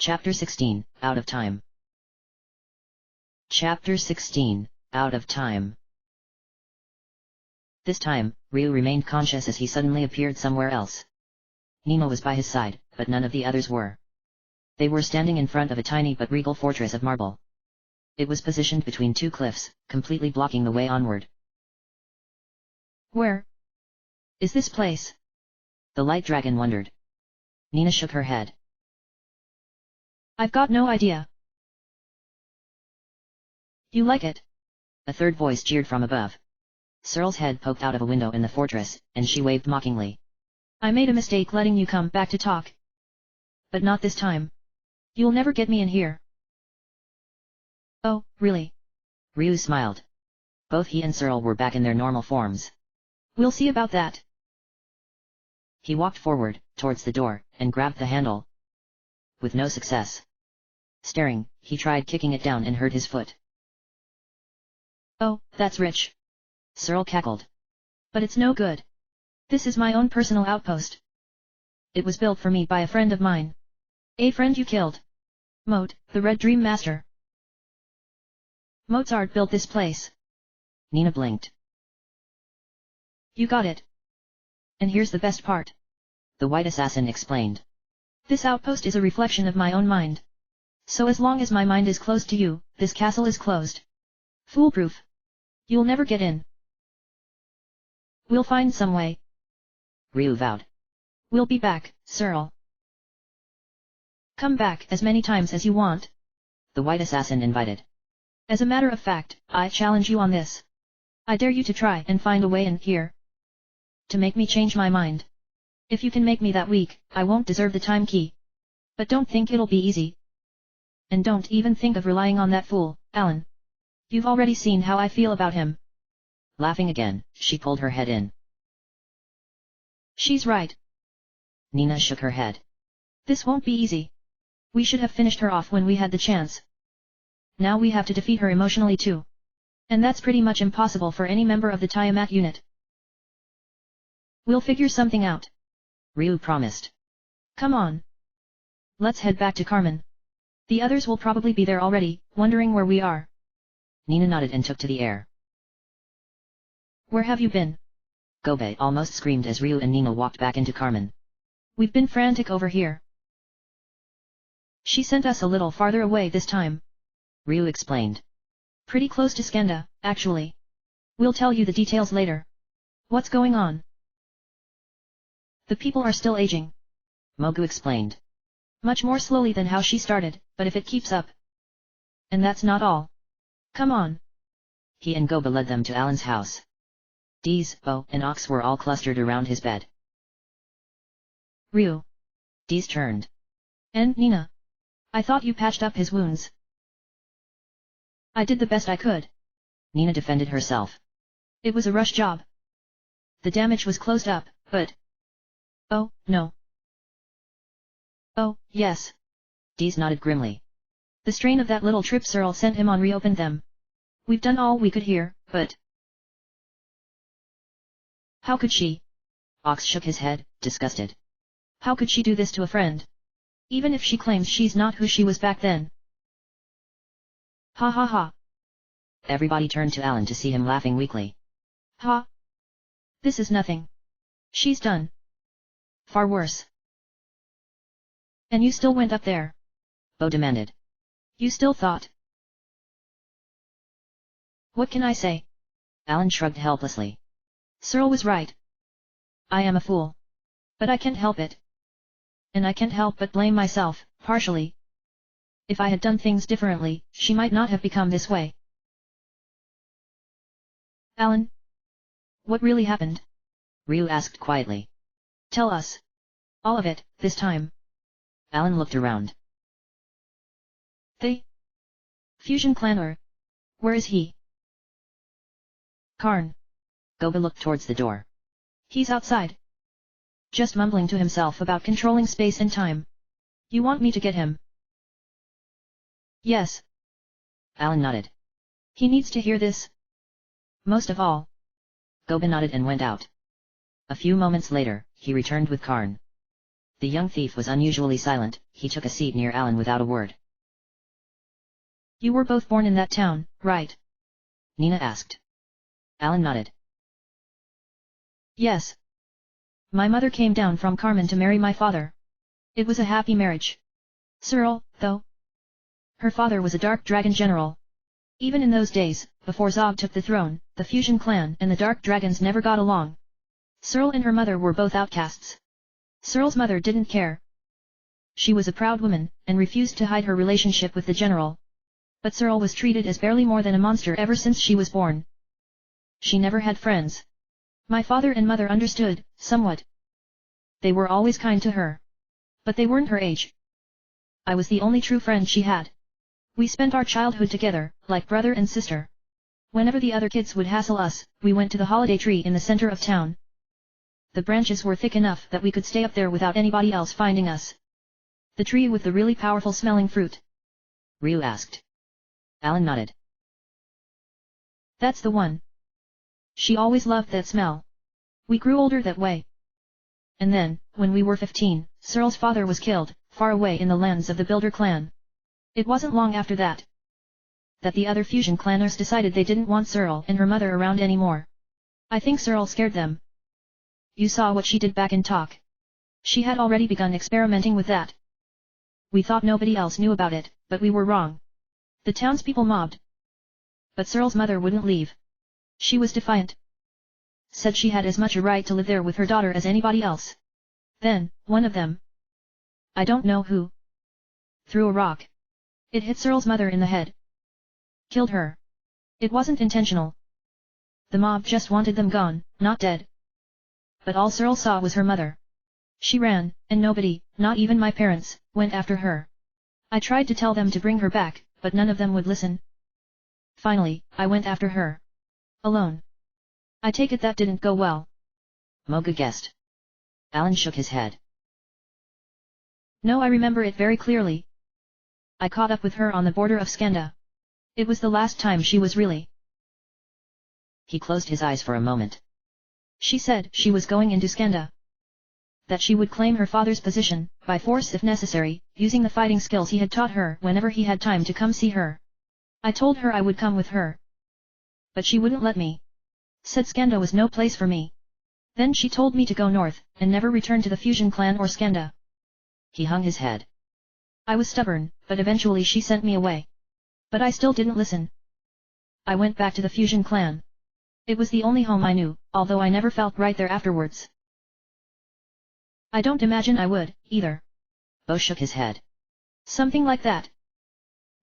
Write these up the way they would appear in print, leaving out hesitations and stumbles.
Chapter 16, Out of Time. Chapter 16, Out of Time. This time, Ryu remained conscious as he suddenly appeared somewhere else. Nina was by his side, but none of the others were. They were standing in front of a tiny but regal fortress of marble. It was positioned between two cliffs, completely blocking the way onward. Where is this place? The light dragon wondered. Nina shook her head. I've got no idea. You like it? A third voice jeered from above. Searle's head poked out of a window in the fortress, and she waved mockingly. I made a mistake letting you come back to talk. But not this time. You'll never get me in here. Oh, really? Ryu smiled. Both he and Searle were back in their normal forms. We'll see about that. He walked forward, towards the door, and grabbed the handle. With no success. Staring, he tried kicking it down and hurt his foot. Oh, that's rich. Searle cackled. But it's no good. This is my own personal outpost. It was built for me by a friend of mine. A friend you killed. Moat, the Red Dream Master. Mozart built this place. Nina blinked. You got it. And here's the best part. The White Assassin explained. This outpost is a reflection of my own mind. So as long as my mind is closed to you, this castle is closed. Foolproof. You'll never get in. We'll find some way. Ryu vowed. We'll be back, Searle. Come back as many times as you want. The White Assassin invited. As a matter of fact, I challenge you on this. I dare you to try and find a way in here. To make me change my mind. If you can make me that weak, I won't deserve the time key. But don't think it'll be easy. And don't even think of relying on that fool, Alan. You've already seen how I feel about him. Laughing again, she pulled her head in. She's right. Nina shook her head. This won't be easy. We should have finished her off when we had the chance. Now we have to defeat her emotionally too. And that's pretty much impossible for any member of the Tiamat unit. We'll figure something out. Ryu promised. Come on. Let's head back to Carmen. The others will probably be there already, wondering where we are. Nina nodded and took to the air. Where have you been? Gobe almost screamed as Ryu and Nina walked back into Carmen. We've been frantic over here. She sent us a little farther away this time. Ryu explained. Pretty close to Skenda, actually. We'll tell you the details later. What's going on? The people are still aging. Mogu explained. Much more slowly than how she started, but if it keeps up. And that's not all. Come on. He and Gobe led them to Alan's house. Deez, Bo, and Ox were all clustered around his bed. Ryu. Deez turned. And Nina. I thought you patched up his wounds. I did the best I could. Nina defended herself. It was a rush job. The damage was closed up, but... Oh, no. Oh, yes. Deez nodded grimly. The strain of that little trip Searle sent him on reopened them. We've done all we could here, but... How could she? Ox shook his head, disgusted. How could she do this to a friend? Even if she claims she's not who she was back then. Ha ha ha. Everybody turned to Alan to see him laughing weakly. Ha. This is nothing. She's done. Far worse. And you still went up there? Bo demanded. You still thought? What can I say? Alan shrugged helplessly. Searle was right. I am a fool. But I can't help it. And I can't help but blame myself, partially. If I had done things differently, she might not have become this way. Alan? What really happened? Ryu asked quietly. Tell us. All of it, this time. Alan looked around. The Fusion Clanner. Where is he? Karn. Gobe looked towards the door. He's outside. Just mumbling to himself about controlling space and time. You want me to get him? Yes. Alan nodded. He needs to hear this. Most of all. Gobe nodded and went out. A few moments later, he returned with Karn. The young thief was unusually silent. He took a seat near Alan without a word. You were both born in that town, right? Nina asked. Alan nodded. Yes. My mother came down from Carmen to marry my father. It was a happy marriage. Cyril, though. Her father was a dark dragon general. Even in those days, before Zog took the throne, the Fusion clan and the Dark Dragons never got along. Cyril and her mother were both outcasts. Cyril's mother didn't care. She was a proud woman, and refused to hide her relationship with the general. But Cyril was treated as barely more than a monster ever since she was born. She never had friends. My father and mother understood, somewhat. They were always kind to her. But they weren't her age. I was the only true friend she had. We spent our childhood together, like brother and sister. Whenever the other kids would hassle us, we went to the holiday tree in the center of town. The branches were thick enough that we could stay up there without anybody else finding us. The tree with the really powerful smelling fruit? Ryu asked. Alan nodded. That's the one. She always loved that smell. We grew older that way. And then, when we were 15, Cyril's father was killed, far away in the lands of the Builder clan. It wasn't long after that the other Fusion clanners decided they didn't want Cyril and her mother around anymore. I think Cyril scared them. You saw what she did back in talk. She had already begun experimenting with that. We thought nobody else knew about it, but we were wrong. The townspeople mobbed. But Cyril's mother wouldn't leave. She was defiant. Said she had as much a right to live there with her daughter as anybody else. Then, one of them, I don't know who, threw a rock. It hit Cyril's mother in the head. Killed her. It wasn't intentional. The mob just wanted them gone, not dead. But all Cyril saw was her mother. She ran, and nobody, not even my parents, went after her. I tried to tell them to bring her back, but none of them would listen. Finally, I went after her. Alone. I take it that didn't go well. Moga guessed. Alan shook his head. No, I remember it very clearly. I caught up with her on the border of Skanda. It was the last time she was really. He closed his eyes for a moment. She said she was going into Skanda. That she would claim her father's position, by force if necessary, using the fighting skills he had taught her whenever he had time to come see her. I told her I would come with her. But she wouldn't let me. Said Skanda was no place for me. Then she told me to go north, and never return to the Fusion clan or Skanda. He hung his head. I was stubborn, but eventually she sent me away. But I still didn't listen. I went back to the Fusion clan. It was the only home I knew, although I never felt right there afterwards. I don't imagine I would, either. Bo shook his head. Something like that.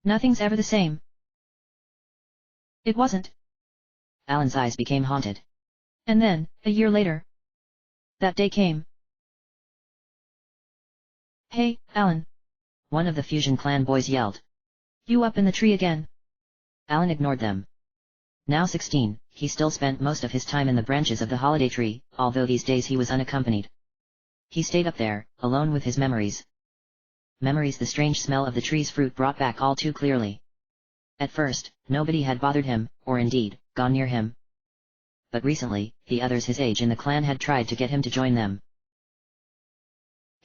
Nothing's ever the same. It wasn't. Alan's eyes became haunted. And then, a year later, that day came. Hey, Alan. One of the Fusion clan boys yelled. You up in the tree again? Alan ignored them. Now 16, he still spent most of his time in the branches of the holiday tree, although these days he was unaccompanied. He stayed up there, alone with his memories. Memories the strange smell of the tree's fruit brought back all too clearly. At first, nobody had bothered him, or indeed, gone near him. But recently, the others his age in the clan had tried to get him to join them.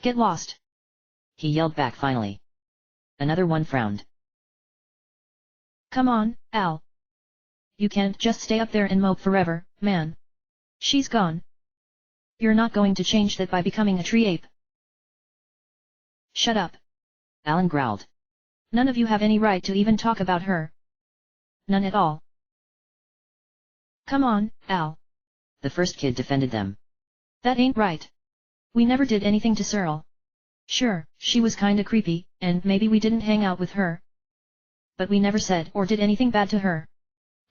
Get lost! He yelled back finally. Another one frowned. Come on, Al. You can't just stay up there and mope forever, man. She's gone. You're not going to change that by becoming a tree ape. Shut up. Alan growled. None of you have any right to even talk about her. None at all. Come on, Al. The first kid defended them. That ain't right. We never did anything to Cyril. Sure, she was kinda creepy, and maybe we didn't hang out with her. But we never said or did anything bad to her.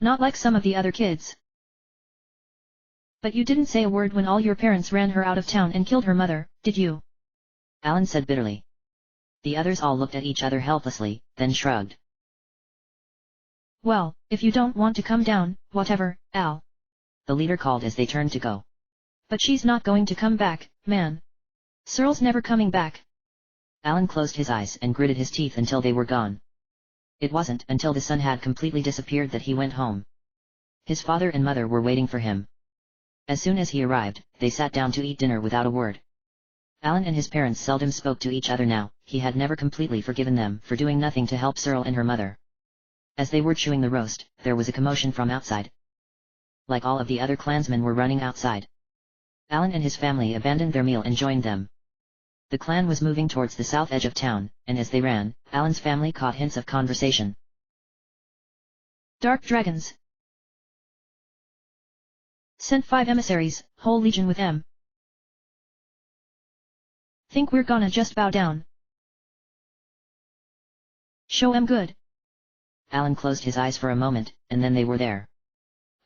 Not like some of the other kids. But you didn't say a word when all your parents ran her out of town and killed her mother, did you? Alan said bitterly. The others all looked at each other helplessly, then shrugged. Well, if you don't want to come down, whatever, Al. The leader called as they turned to go. But she's not going to come back, man. Cyril's never coming back. Alan closed his eyes and gritted his teeth until they were gone. It wasn't until the sun had completely disappeared that he went home. His father and mother were waiting for him. As soon as he arrived, they sat down to eat dinner without a word. Alan and his parents seldom spoke to each other now. He had never completely forgiven them for doing nothing to help Searle and her mother. As they were chewing the roast, there was a commotion from outside. Like all of the other clansmen were running outside. Alan and his family abandoned their meal and joined them. The clan was moving towards the south edge of town, and as they ran, Alan's family caught hints of conversation. Dark dragons. Sent 5 emissaries, whole legion with M. Think we're gonna just bow down? Show 'em good. Alan closed his eyes for a moment, and then they were there.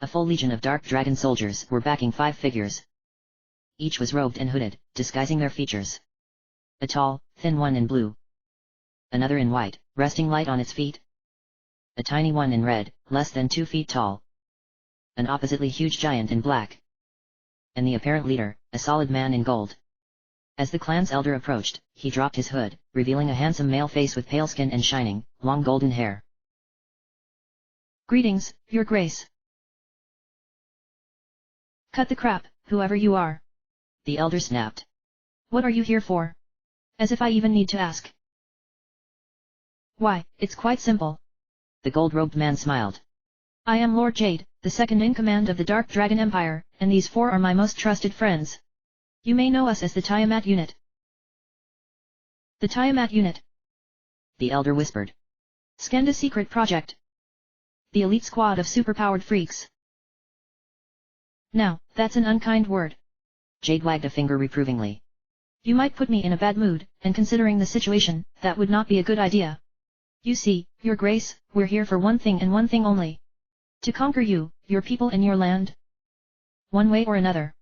A full legion of dark dragon soldiers were backing 5 figures. Each was robed and hooded, disguising their features. A tall, thin one in blue. Another in white, resting light on its feet. A tiny one in red, less than 2 feet tall. An oppositely huge giant in black. And the apparent leader, a solid man in gold. As the clan's elder approached, he dropped his hood, revealing a handsome male face with pale skin and shining, long golden hair. Greetings, Your Grace. Cut the crap, whoever you are. The elder snapped. What are you here for? As if I even need to ask. Why, it's quite simple. The gold-robed man smiled. I am Lord Jade, the second in command of the Dark Dragon Empire, and these 4 are my most trusted friends. You may know us as the Tiamat Unit. The Tiamat Unit. The elder whispered. Skanda Secret Project. The elite squad of superpowered freaks. Now, that's an unkind word. Jade wagged a finger reprovingly. You might put me in a bad mood, and considering the situation, that would not be a good idea. You see, Your Grace, we're here for one thing and one thing only. To conquer you, your people and your land. One way or another.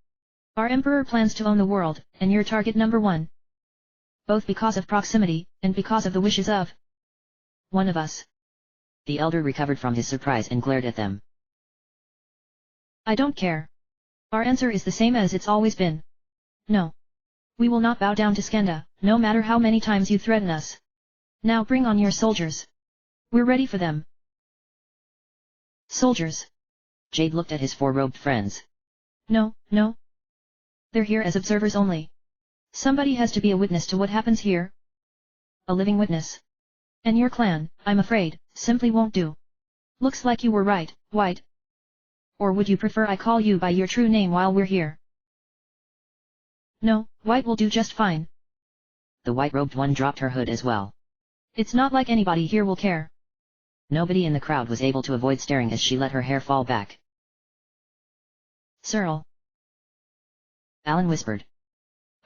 Our Emperor plans to own the world, and you're target number 1. Both because of proximity, and because of the wishes of one of us. The elder recovered from his surprise and glared at them. I don't care. Our answer is the same as it's always been. No. We will not bow down to Skanda, no matter how many times you threaten us. Now bring on your soldiers. We're ready for them. Soldiers. Jade looked at his 4 robed friends. No. They're here as observers only. Somebody has to be a witness to what happens here. A living witness. And your clan, I'm afraid, simply won't do. Looks like you were right, White. Or would you prefer I call you by your true name while we're here? No, White will do just fine. The white-robed one dropped her hood as well. It's not like anybody here will care. Nobody in the crowd was able to avoid staring as she let her hair fall back. Searle. Alan whispered.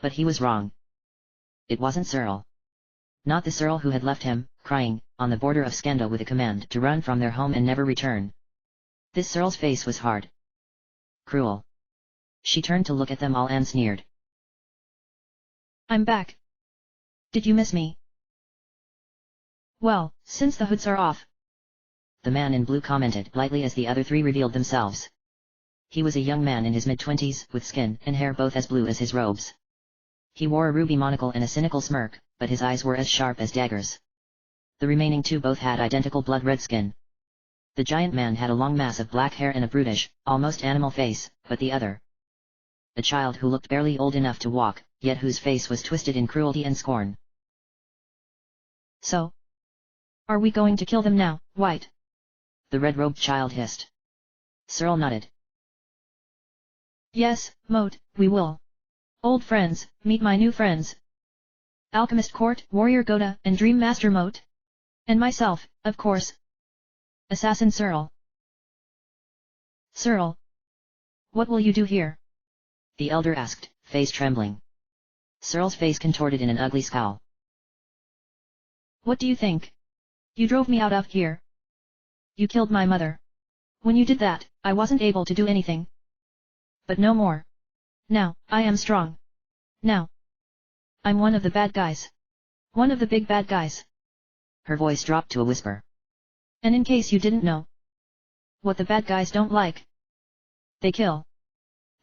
But he was wrong. It wasn't Searle. Not the Searle who had left him, crying, on the border of Skanda with a command to run from their home and never return. This Searle's face was hard. Cruel. She turned to look at them all and sneered. I'm back. Did you miss me? Well, since the hoods are off. The man in blue commented lightly as the other 3 revealed themselves. He was a young man in his mid-20s, with skin and hair both as blue as his robes. He wore a ruby monocle and a cynical smirk, but his eyes were as sharp as daggers. The remaining 2 both had identical blood-red skin. The giant man had a long mass of black hair and a brutish, almost animal face, but the other, a child who looked barely old enough to walk, yet whose face was twisted in cruelty and scorn. So? Are we going to kill them now, White? The red-robed child hissed. Searle nodded. Yes, Moat, we will. Old friends, meet my new friends. Alchemist Court, Warrior Goda, and Dream Master Moat. And myself, of course. Assassin Searle. Searle. What will you do here? The elder asked, face trembling. Searle's face contorted in an ugly scowl. What do you think? You drove me out of here. You killed my mother. When you did that, I wasn't able to do anything. But no more. Now, I am strong. Now. I'm one of the bad guys. One of the big bad guys. Her voice dropped to a whisper. And in case you didn't know, what the bad guys don't like, they kill.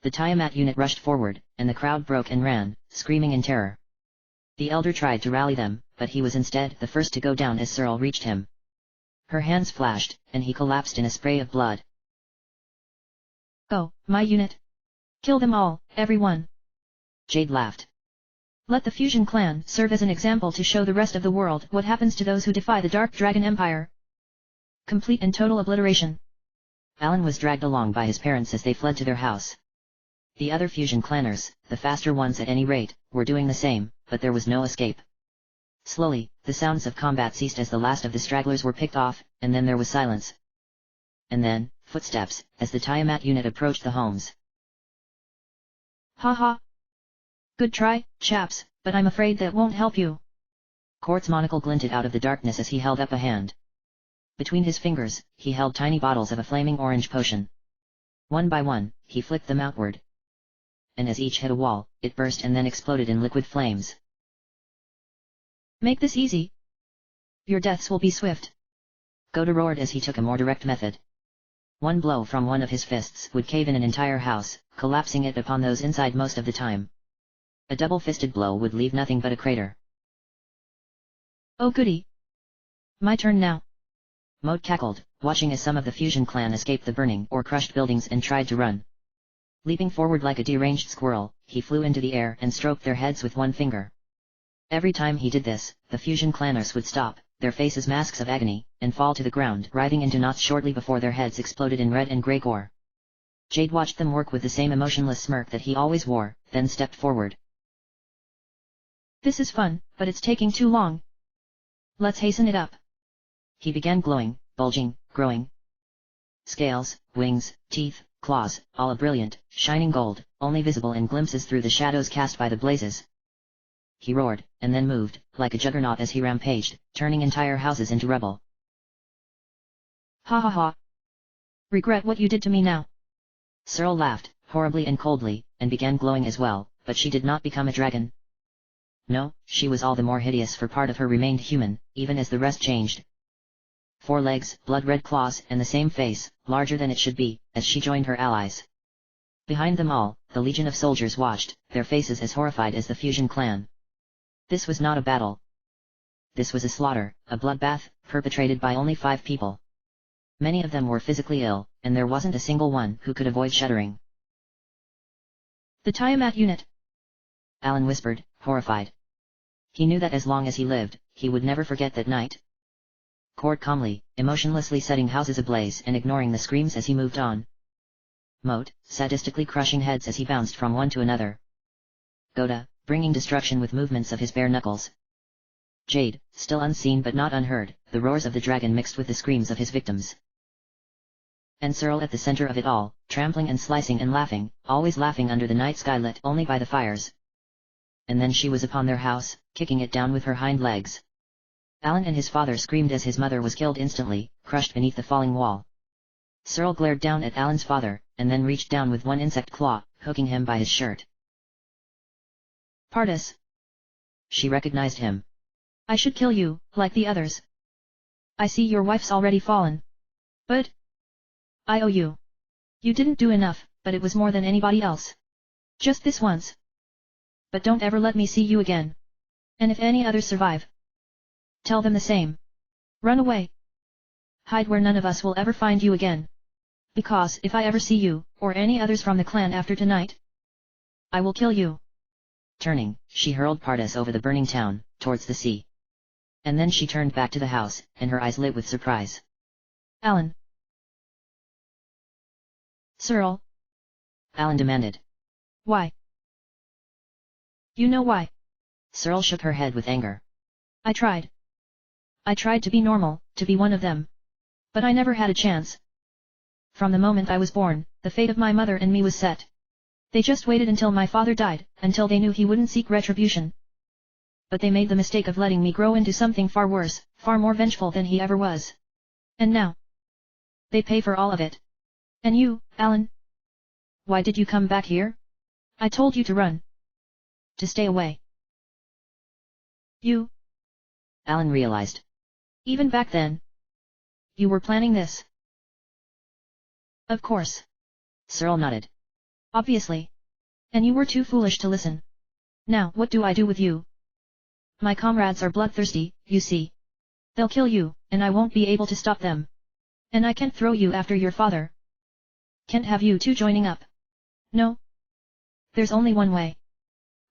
The Tiamat unit rushed forward, and the crowd broke and ran, screaming in terror. The elder tried to rally them, but he was instead the first to go down as Searle reached him. Her hands flashed, and he collapsed in a spray of blood. Go, my unit. Kill them all, everyone. Jade laughed. Let the Fusion clan serve as an example to show the rest of the world what happens to those who defy the Dark Dragon Empire. Complete and total obliteration. Alan was dragged along by his parents as they fled to their house. The other Fusion clanners, the faster ones at any rate, were doing the same, but there was no escape. Slowly, the sounds of combat ceased as the last of the stragglers were picked off, and then there was silence. And then, footsteps, as the Tiamat unit approached the homes. Ha ha. Good try, chaps, but I'm afraid that won't help you. Court's monocle glinted out of the darkness as he held up a hand. Between his fingers, he held tiny bottles of a flaming orange potion. One by one, he flicked them outward. And as each hit a wall, it burst and then exploded in liquid flames. Make this easy. Your deaths will be swift. Goda roared as he took a more direct method. One blow from one of his fists would cave in an entire house, collapsing it upon those inside most of the time. A double-fisted blow would leave nothing but a crater. Oh goody. My turn now. Moat cackled, watching as some of the Fusion clan escaped the burning or crushed buildings and tried to run. Leaping forward like a deranged squirrel, he flew into the air and stroked their heads with one finger. Every time he did this, the Fusion clanners would stop, their faces masks of agony, and fall to the ground, writhing into knots shortly before their heads exploded in red and grey gore. Jade watched them work with the same emotionless smirk that he always wore, then stepped forward. This is fun, but it's taking too long. Let's hasten it up. He began glowing, bulging, growing. Scales, wings, teeth, claws, all a brilliant, shining gold, only visible in glimpses through the shadows cast by the blazes. He roared, and then moved, like a juggernaut as he rampaged, turning entire houses into rubble. Ha ha ha. Regret what you did to me now. Searle laughed, horribly and coldly, and began glowing as well, but she did not become a dragon. No, she was all the more hideous for part of her remained human, even as the rest changed. 4 legs, blood-red claws, and the same face, larger than it should be, as she joined her allies. Behind them all, the legion of soldiers watched, their faces as horrified as the Fusion clan. This was not a battle. This was a slaughter, a bloodbath, perpetrated by only 5 people. Many of them were physically ill, and there wasn't a single one who could avoid shuddering. The Tiamat unit. Alan whispered, horrified. He knew that as long as he lived, he would never forget that night. Cord calmly, emotionlessly setting houses ablaze and ignoring the screams as he moved on. Moat, sadistically crushing heads as he bounced from one to another. Goda, bringing destruction with movements of his bare knuckles. Jade, still unseen but not unheard, the roars of the dragon mixed with the screams of his victims. And Searle at the center of it all, trampling and slicing and laughing, always laughing under the night sky lit only by the fires. And then she was upon their house, kicking it down with her hind legs. Alan and his father screamed as his mother was killed instantly, crushed beneath the falling wall. Searle glared down at Alan's father, and then reached down with one insect claw, hooking him by his shirt. Pardus. She recognized him. I should kill you, like the others. I see your wife's already fallen. But I owe you. You didn't do enough, but it was more than anybody else. Just this once. But don't ever let me see you again. And if any others survive, tell them the same. Run away. Hide where none of us will ever find you again. Because if I ever see you, or any others from the clan after tonight, I will kill you. Turning, she hurled Pardus over the burning town, towards the sea. And then she turned back to the house, and her eyes lit with surprise. Alan. Searle. Alan demanded. Why? You know why. Searle shook her head with anger. I tried. I tried to be normal, to be one of them. But I never had a chance. From the moment I was born, the fate of my mother and me was set. They just waited until my father died, until they knew he wouldn't seek retribution. But they made the mistake of letting me grow into something far worse, far more vengeful than he ever was. And now, they pay for all of it. And you, Alan? Why did you come back here? I told you to run. To stay away. You? Alan realized. Even back then, you were planning this. Of course. Searle nodded. Obviously. And you were too foolish to listen. Now what do I do with you? My comrades are bloodthirsty, you see. They'll kill you, and I won't be able to stop them. And I can't throw you after your father. Can't have you two joining up. No. There's only one way.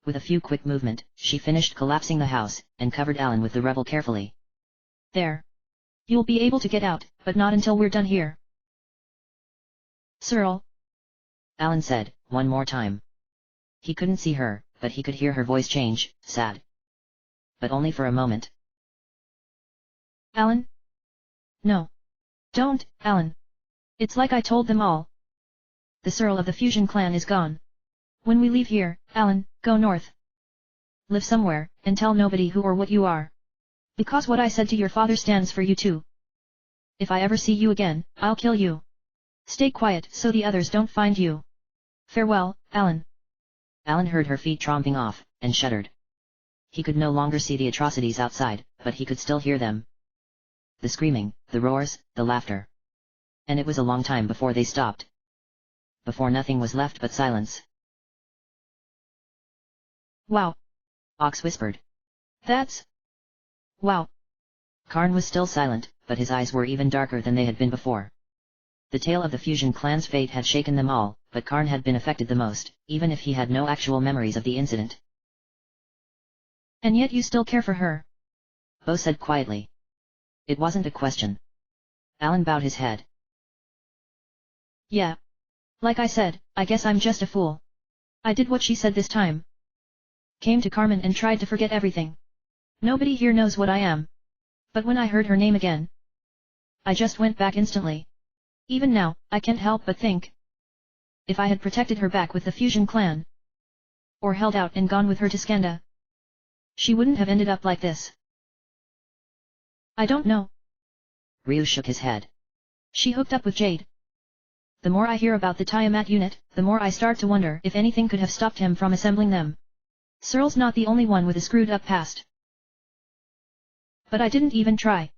With a few quick movement, she finished collapsing the house, and covered Alan with the rubble carefully. There. You'll be able to get out, but not until we're done here. Cyril. Alan said, one more time. He couldn't see her, but he could hear her voice change, sad. But only for a moment. Alan? No. Don't, Alan. It's like I told them all. The Cyril of the Fusion clan is gone. When we leave here, Alan, go north. Live somewhere, and tell nobody who or what you are. Because what I said to your father stands for you too. If I ever see you again, I'll kill you. Stay quiet so the others don't find you. Farewell, Alan. Alan heard her feet tromping off, and shuddered. He could no longer see the atrocities outside, but he could still hear them. The screaming, the roars, the laughter. And it was a long time before they stopped. Before nothing was left but silence. Wow. Ox whispered. That's... Wow. Karn was still silent, but his eyes were even darker than they had been before. The tale of the Fusion clan's fate had shaken them all, but Karn had been affected the most, even if he had no actual memories of the incident. And yet you still care for her? Bo said quietly. It wasn't a question. Alan bowed his head. Yeah. Like I said, I guess I'm just a fool. I did what she said this time. Came to Carmen and tried to forget everything. Nobody here knows what I am. But when I heard her name again, I just went back instantly. Even now, I can't help but think. If I had protected her back with the Fusion clan, or held out and gone with her to Skanda, she wouldn't have ended up like this. I don't know. Ryu shook his head. She hooked up with Jade. The more I hear about the Tiamat unit, the more I start to wonder if anything could have stopped him from assembling them. Cyril's not the only one with a screwed up past. But I didn't even try.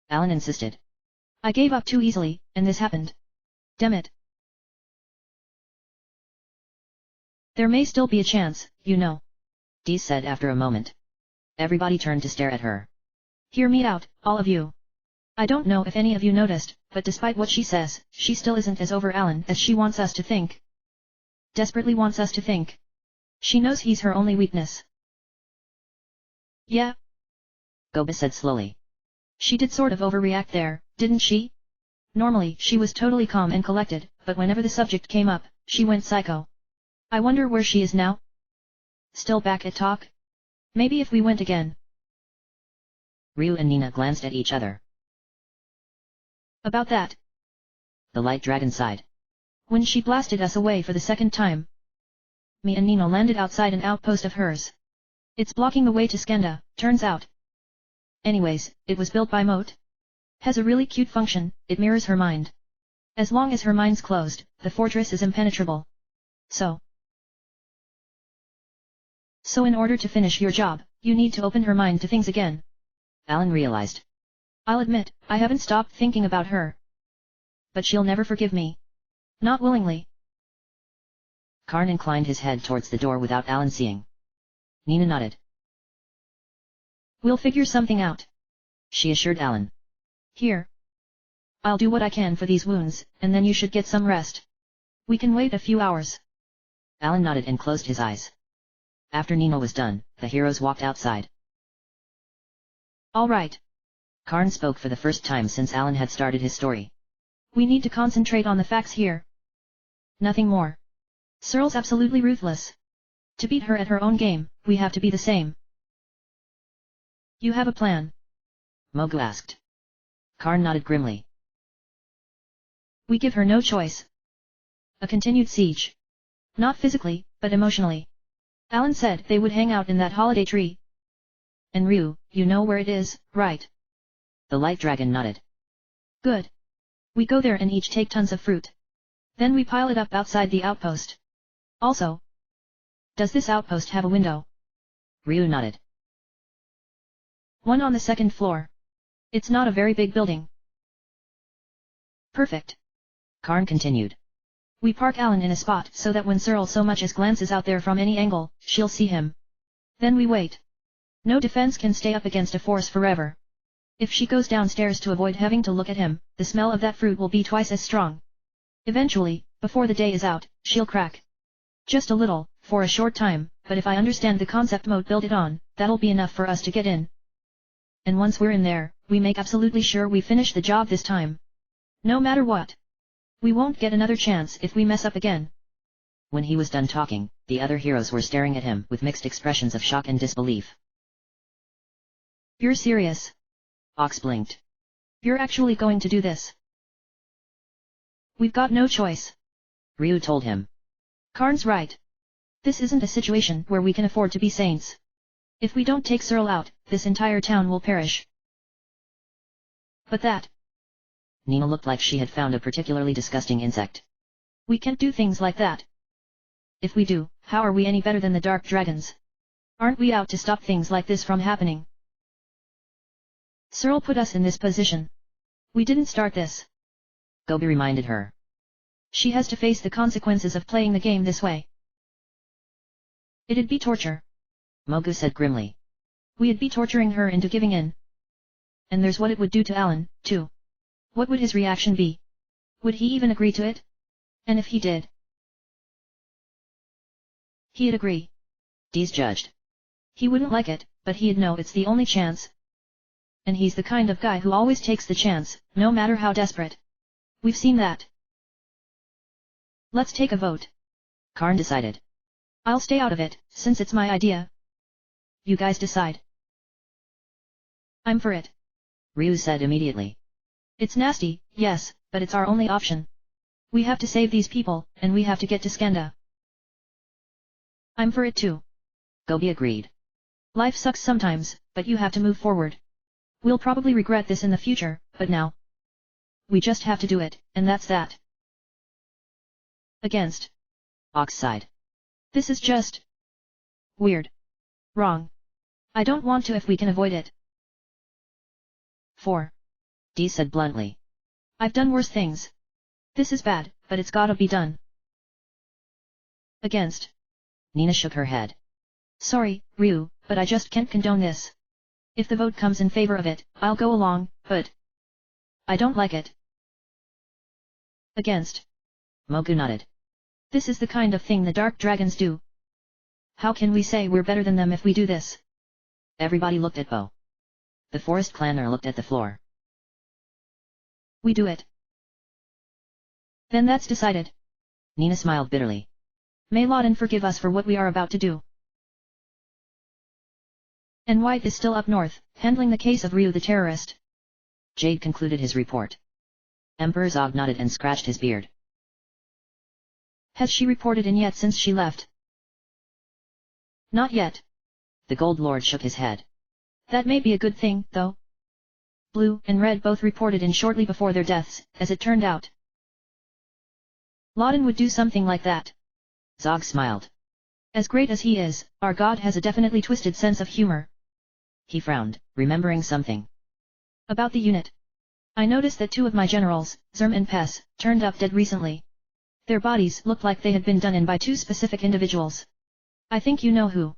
Alan insisted. I gave up too easily, and this happened. Damn it. There may still be a chance, you know. Dee said after a moment. Everybody turned to stare at her. Hear me out, all of you. I don't know if any of you noticed, but despite what she says, she still isn't as over Alan as she wants us to think. Desperately wants us to think. She knows he's her only weakness. Yeah? Goba said slowly. She did sort of overreact there, didn't she? Normally she was totally calm and collected, but whenever the subject came up, she went psycho. I wonder where she is now? Still back at talk? Maybe if we went again. Ryu and Nina glanced at each other. About that. The light dragon sighed. When she blasted us away for the second time, me and Nino landed outside an outpost of hers. It's blocking the way to Skanda, turns out. Anyways, it was built by Moat. Has a really cute function, it mirrors her mind. As long as her mind's closed, the fortress is impenetrable. So in order to finish your job, you need to open her mind to things again. Alan realized. I'll admit, I haven't stopped thinking about her. But she'll never forgive me. Not willingly. Karn inclined his head towards the door without Alan seeing. Nina nodded. We'll figure something out, she assured Alan. Here. I'll do what I can for these wounds, and then you should get some rest. We can wait a few hours. Alan nodded and closed his eyes. After Nina was done, the heroes walked outside. All right. Karn spoke for the first time since Alan had started his story. We need to concentrate on the facts here. Nothing more. Cyril's absolutely ruthless. To beat her at her own game, we have to be the same. You have a plan? Mogu asked. Karn nodded grimly. We give her no choice. A continued siege. Not physically, but emotionally. Alan said they would hang out in that holiday tree. And Ryu, you know where it is, right? The light dragon nodded. Good. We go there and each take tons of fruit. Then we pile it up outside the outpost. Also, does this outpost have a window? Ryu nodded. One on the second floor. It's not a very big building. Perfect. Karn continued. We park Alan in a spot so that when Cyril so much as glances out there from any angle, she'll see him. Then we wait. No defense can stay up against a force forever. If she goes downstairs to avoid having to look at him, the smell of that fruit will be twice as strong. Eventually, before the day is out, she'll crack. Just a little, for a short time, but if I understand the concept mode build it on, that'll be enough for us to get in. And once we're in there, we make absolutely sure we finish the job this time. No matter what. We won't get another chance if we mess up again. When he was done talking, the other heroes were staring at him with mixed expressions of shock and disbelief. You're serious? Ox blinked. You're actually going to do this? We've got no choice. Ryu told him. Karn's right. This isn't a situation where we can afford to be saints. If we don't take Searle out, this entire town will perish. But that... Nina looked like she had found a particularly disgusting insect. We can't do things like that. If we do, how are we any better than the Dark Dragons? Aren't we out to stop things like this from happening? Searle put us in this position. We didn't start this. Gobi reminded her. She has to face the consequences of playing the game this way. It'd be torture. Mogu said grimly. We'd be torturing her into giving in. And there's what it would do to Alan, too. What would his reaction be? Would he even agree to it? And if he did? He'd agree. Dees judged. He wouldn't like it, but he'd know it's the only chance. And he's the kind of guy who always takes the chance, no matter how desperate. We've seen that. Let's take a vote. Karn decided. I'll stay out of it, since it's my idea. You guys decide. I'm for it. Ryu said immediately. It's nasty, yes, but it's our only option. We have to save these people, and we have to get to Skanda. I'm for it too. Gobi agreed. Life sucks sometimes, but you have to move forward. We'll probably regret this in the future, but now. We just have to do it, and that's that. Against. Ox sighed. This is just... weird. Wrong. I don't want to if we can avoid it. 4. Dees said bluntly. I've done worse things. This is bad, but it's gotta be done. Against. Nina shook her head. Sorry, Ryu, but I just can't condone this. If the vote comes in favor of it, I'll go along, but... I don't like it. Against. Mogu nodded. This is the kind of thing the Dark Dragons do. How can we say we're better than them if we do this? Everybody looked at Bo. The forest clanner looked at the floor. We do it. Then that's decided. Nina smiled bitterly. May Lawden forgive us for what we are about to do. And White is still up north, handling the case of Ryu the terrorist. Jade concluded his report. Emperor Zog nodded and scratched his beard. Has she reported in yet since she left? Not yet. The Gold Lord shook his head. That may be a good thing, though. Blue and Red both reported in shortly before their deaths, as it turned out. Lawden would do something like that. Zog smiled. As great as he is, our god has a definitely twisted sense of humor. He frowned, remembering something. About the unit. I noticed that 2 of my generals, Zerm and Pes, turned up dead recently. Their bodies looked like they had been done in by 2 specific individuals. I think you know who.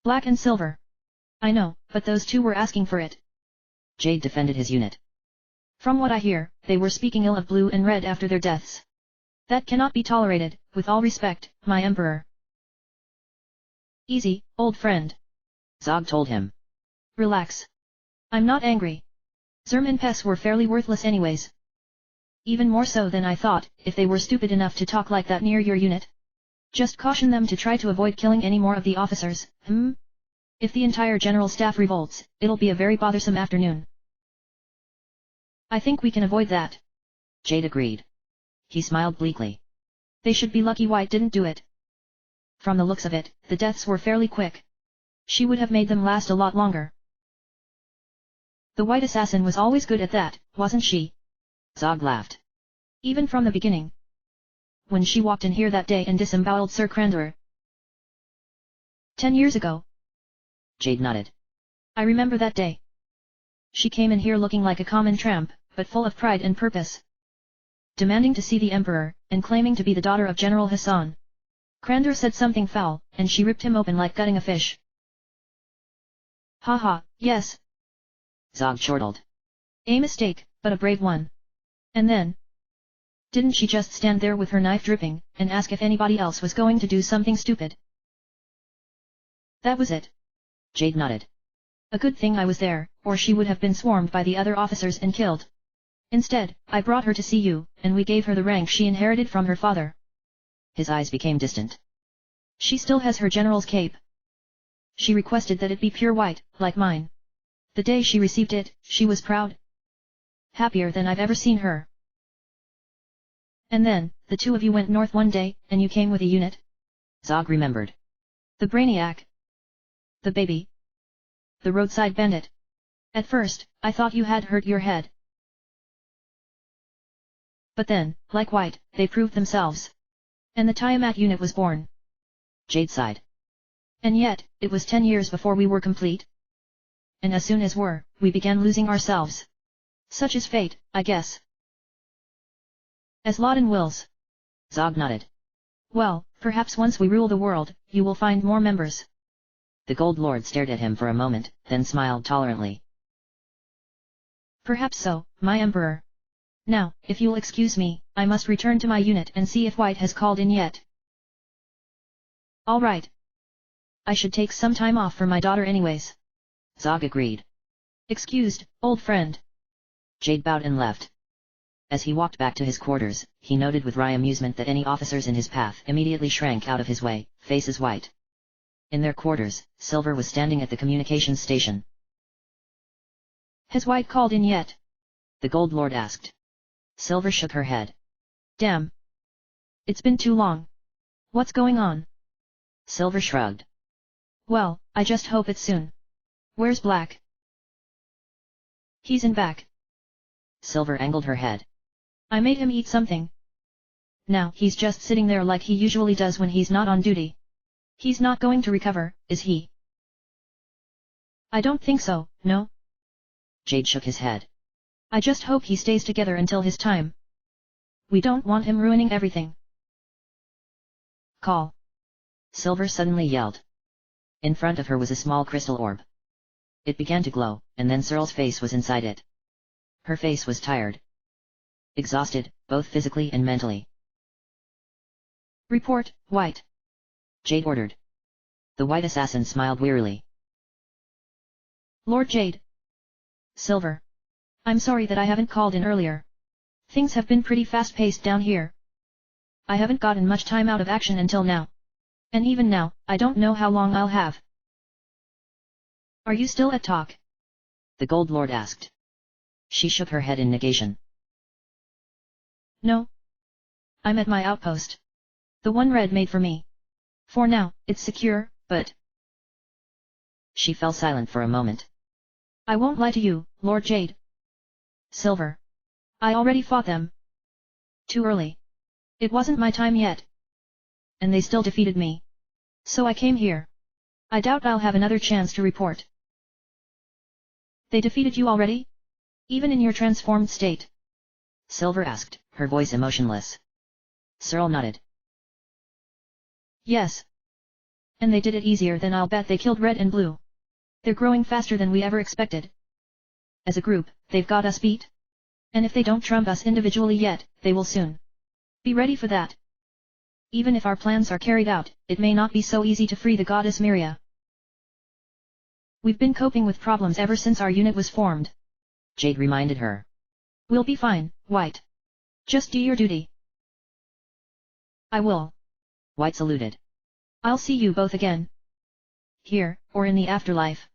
Black and Silver. I know, but those 2 were asking for it. Jade defended his unit. From what I hear, they were speaking ill of Blue and Red after their deaths. That cannot be tolerated, with all respect, my Emperor. Easy, old friend. Zog told him. Relax. I'm not angry. Zerm and Pes were fairly worthless anyways. Even more so than I thought, if they were stupid enough to talk like that near your unit. Just caution them to try to avoid killing any more of the officers, If the entire general staff revolts, it'll be a very bothersome afternoon. I think we can avoid that. Jade agreed. He smiled bleakly. They should be lucky White didn't do it. From the looks of it, the deaths were fairly quick. She would have made them last a lot longer. The White Assassin was always good at that, wasn't she? Zog laughed. Even from the beginning. When she walked in here that day and disemboweled Sir Crandor. 10 years ago. Jade nodded. I remember that day. She came in here looking like a common tramp, but full of pride and purpose. Demanding to see the Emperor, and claiming to be the daughter of General Hassan. Crandor said something foul, and she ripped him open like gutting a fish. Haha, yes. Zog chortled. A mistake, but a brave one. And then? Didn't she just stand there with her knife dripping, and ask if anybody else was going to do something stupid? That was it. Jade nodded. A good thing I was there, or she would have been swarmed by the other officers and killed. Instead, I brought her to see you, and we gave her the rank she inherited from her father. His eyes became distant. She still has her general's cape. She requested that it be pure white, like mine. The day she received it, she was proud. Happier than I've ever seen her. And then, the two of you went north one day, and you came with a unit? Zog remembered. The brainiac. The baby. The roadside bandit. At first, I thought you had hurt your head. But then, like White, they proved themselves. And the Tiamat unit was born. Jade sighed. And yet, it was 10 years before we were complete. And as soon as we began losing ourselves. Such is fate, I guess. As Laden wills. Zog nodded. Well, perhaps once we rule the world, you will find more members. The Gold Lord stared at him for a moment, then smiled tolerantly. Perhaps so, my emperor. Now, if you'll excuse me, I must return to my unit and see if White has called in yet. All right. I should take some time off for my daughter anyways. Zog agreed. Excused, old friend. Jade bowed and left. As he walked back to his quarters, he noted with wry amusement that any officers in his path immediately shrank out of his way, faces white. In their quarters, Silver was standing at the communications station. Has White called in yet? The Gold Lord asked. Silver shook her head. Damn. It's been too long. What's going on? Silver shrugged. Well, I just hope it's soon. Where's Black? He's in back. Silver angled her head. I made him eat something. Now he's just sitting there like he usually does when he's not on duty. He's not going to recover, is he? I don't think so, no. Jade shook his head. I just hope he stays together until his time. We don't want him ruining everything. Call. Silver suddenly yelled. In front of her was a small crystal orb. It began to glow, and then Searle's face was inside it. Her face was tired. Exhausted, both physically and mentally. Report, White. Jade ordered. The white assassin smiled wearily. Lord Jade. Silver. I'm sorry that I haven't called in earlier. Things have been pretty fast-paced down here. I haven't gotten much time out of action until now. And even now, I don't know how long I'll have. Are you still at talk? The Gold Lord asked. She shook her head in negation. No. I'm at my outpost. The one Red made for me. For now, it's secure, but... She fell silent for a moment. I won't lie to you, Lord Jade. Silver. I already fought them. Too early. It wasn't my time yet. And they still defeated me. So I came here. I doubt I'll have another chance to report. They defeated you already? Even in your transformed state? Silver asked, her voice emotionless. Searle nodded. Yes. And they did it easier than I'll bet they killed Red and Blue. They're growing faster than we ever expected. As a group, they've got us beat. And if they don't trump us individually yet, they will soon. Be ready for that. Even if our plans are carried out, it may not be so easy to free the goddess Miria. We've been coping with problems ever since our unit was formed. Jade reminded her. We'll be fine, White. Just do your duty. I will. White saluted. I'll see you both again. Here, or in the afterlife.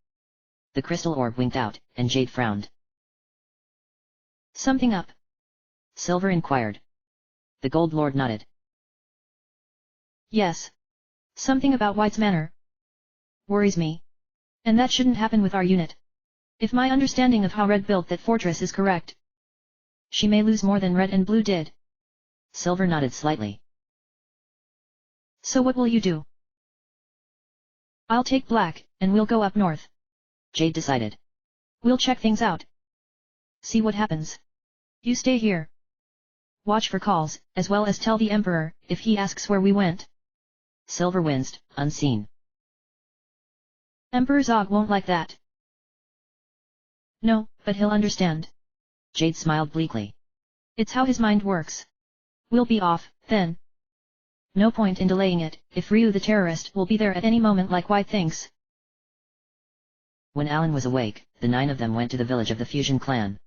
The crystal orb winked out, and Jade frowned. Something up? Silver inquired. The Gold Lord nodded. Yes. Something about White's manner. Worries me. And that shouldn't happen with our unit. If my understanding of how Red built that fortress is correct. She may lose more than Red and Blue did. Silver nodded slightly. So what will you do? I'll take Black, and we'll go up north. Jade decided. We'll check things out. See what happens. You stay here. Watch for calls, as well as tell the Emperor, if he asks where we went. Silver winced, unseen. Emperor Zog won't like that. No, but he'll understand. Jade smiled bleakly. It's how his mind works. We'll be off, then. No point in delaying it, if Ryu the terrorist will be there at any moment like White thinks. When Alan was awake, the 9 of them went to the village of the Fusion clan.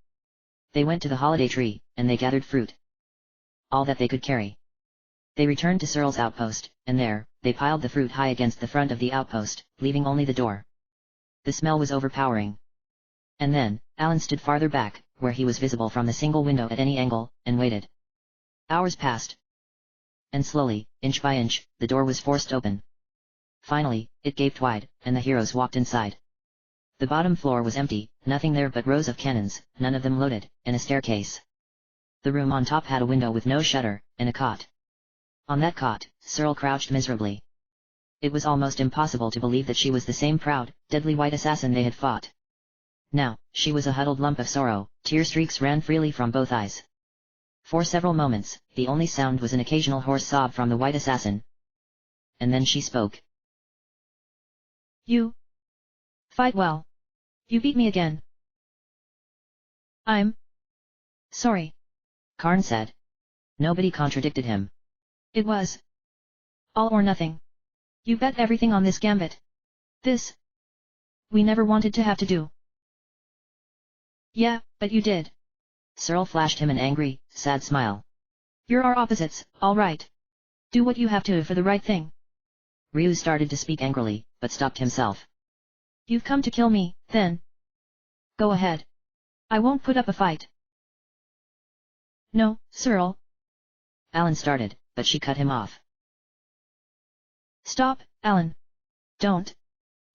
They went to the holiday tree, and they gathered fruit. All that they could carry. They returned to Searle's outpost, and there, they piled the fruit high against the front of the outpost, leaving only the door. The smell was overpowering. And then, Alan stood farther back, where he was visible from the single window at any angle, and waited. Hours passed. And slowly, inch by inch, the door was forced open. Finally, it gaped wide, and the heroes walked inside. The bottom floor was empty, nothing there but rows of cannons, none of them loaded, and a staircase. The room on top had a window with no shutter, and a cot. On that cot, Searle crouched miserably. It was almost impossible to believe that she was the same proud, deadly white assassin they had fought. Now, she was a huddled lump of sorrow, tear streaks ran freely from both eyes. For several moments, the only sound was an occasional hoarse sob from the white assassin. And then she spoke. You fight well. You beat me again. I'm sorry, Karn said. Nobody contradicted him. It was all or nothing. You bet everything on this gambit. This we never wanted to have to do. Yeah, but you did. Searle flashed him an angry, sad smile. You're our opposites, all right. Do what you have to for the right thing. Ryu started to speak angrily, but stopped himself. You've come to kill me, then. Go ahead. I won't put up a fight. No, Searle. Alan started, but she cut him off. Stop, Alan. Don't.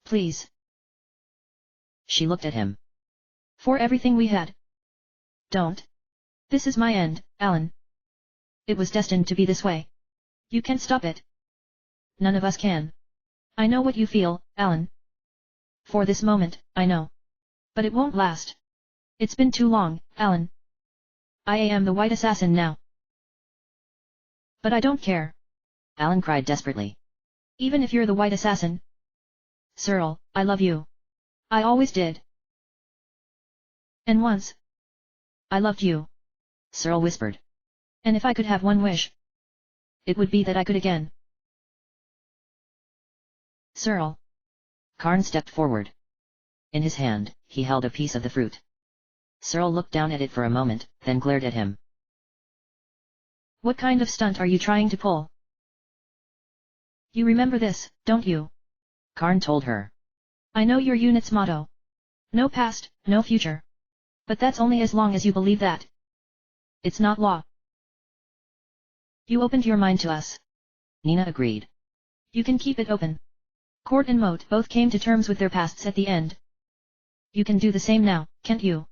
Please. She looked at him. For everything we had. Don't. This is my end, Alan. It was destined to be this way. You can't stop it. None of us can. I know what you feel, Alan. For this moment, I know. But it won't last. It's been too long, Alan. I am the white assassin now. But I don't care. Alan cried desperately. Even if you're the white assassin. Searle, I love you. I always did. And once. I loved you. Searle whispered. And if I could have one wish. It would be that I could again. Searle. Karn stepped forward. In his hand, he held a piece of the fruit. Searle looked down at it for a moment, then glared at him. What kind of stunt are you trying to pull? You remember this, don't you? Karn told her. I know your unit's motto. No past, no future. But that's only as long as you believe that. It's not law. You opened your mind to us. Nina agreed. You can keep it open. Court and Moat both came to terms with their pasts at the end. You can do the same now, can't you?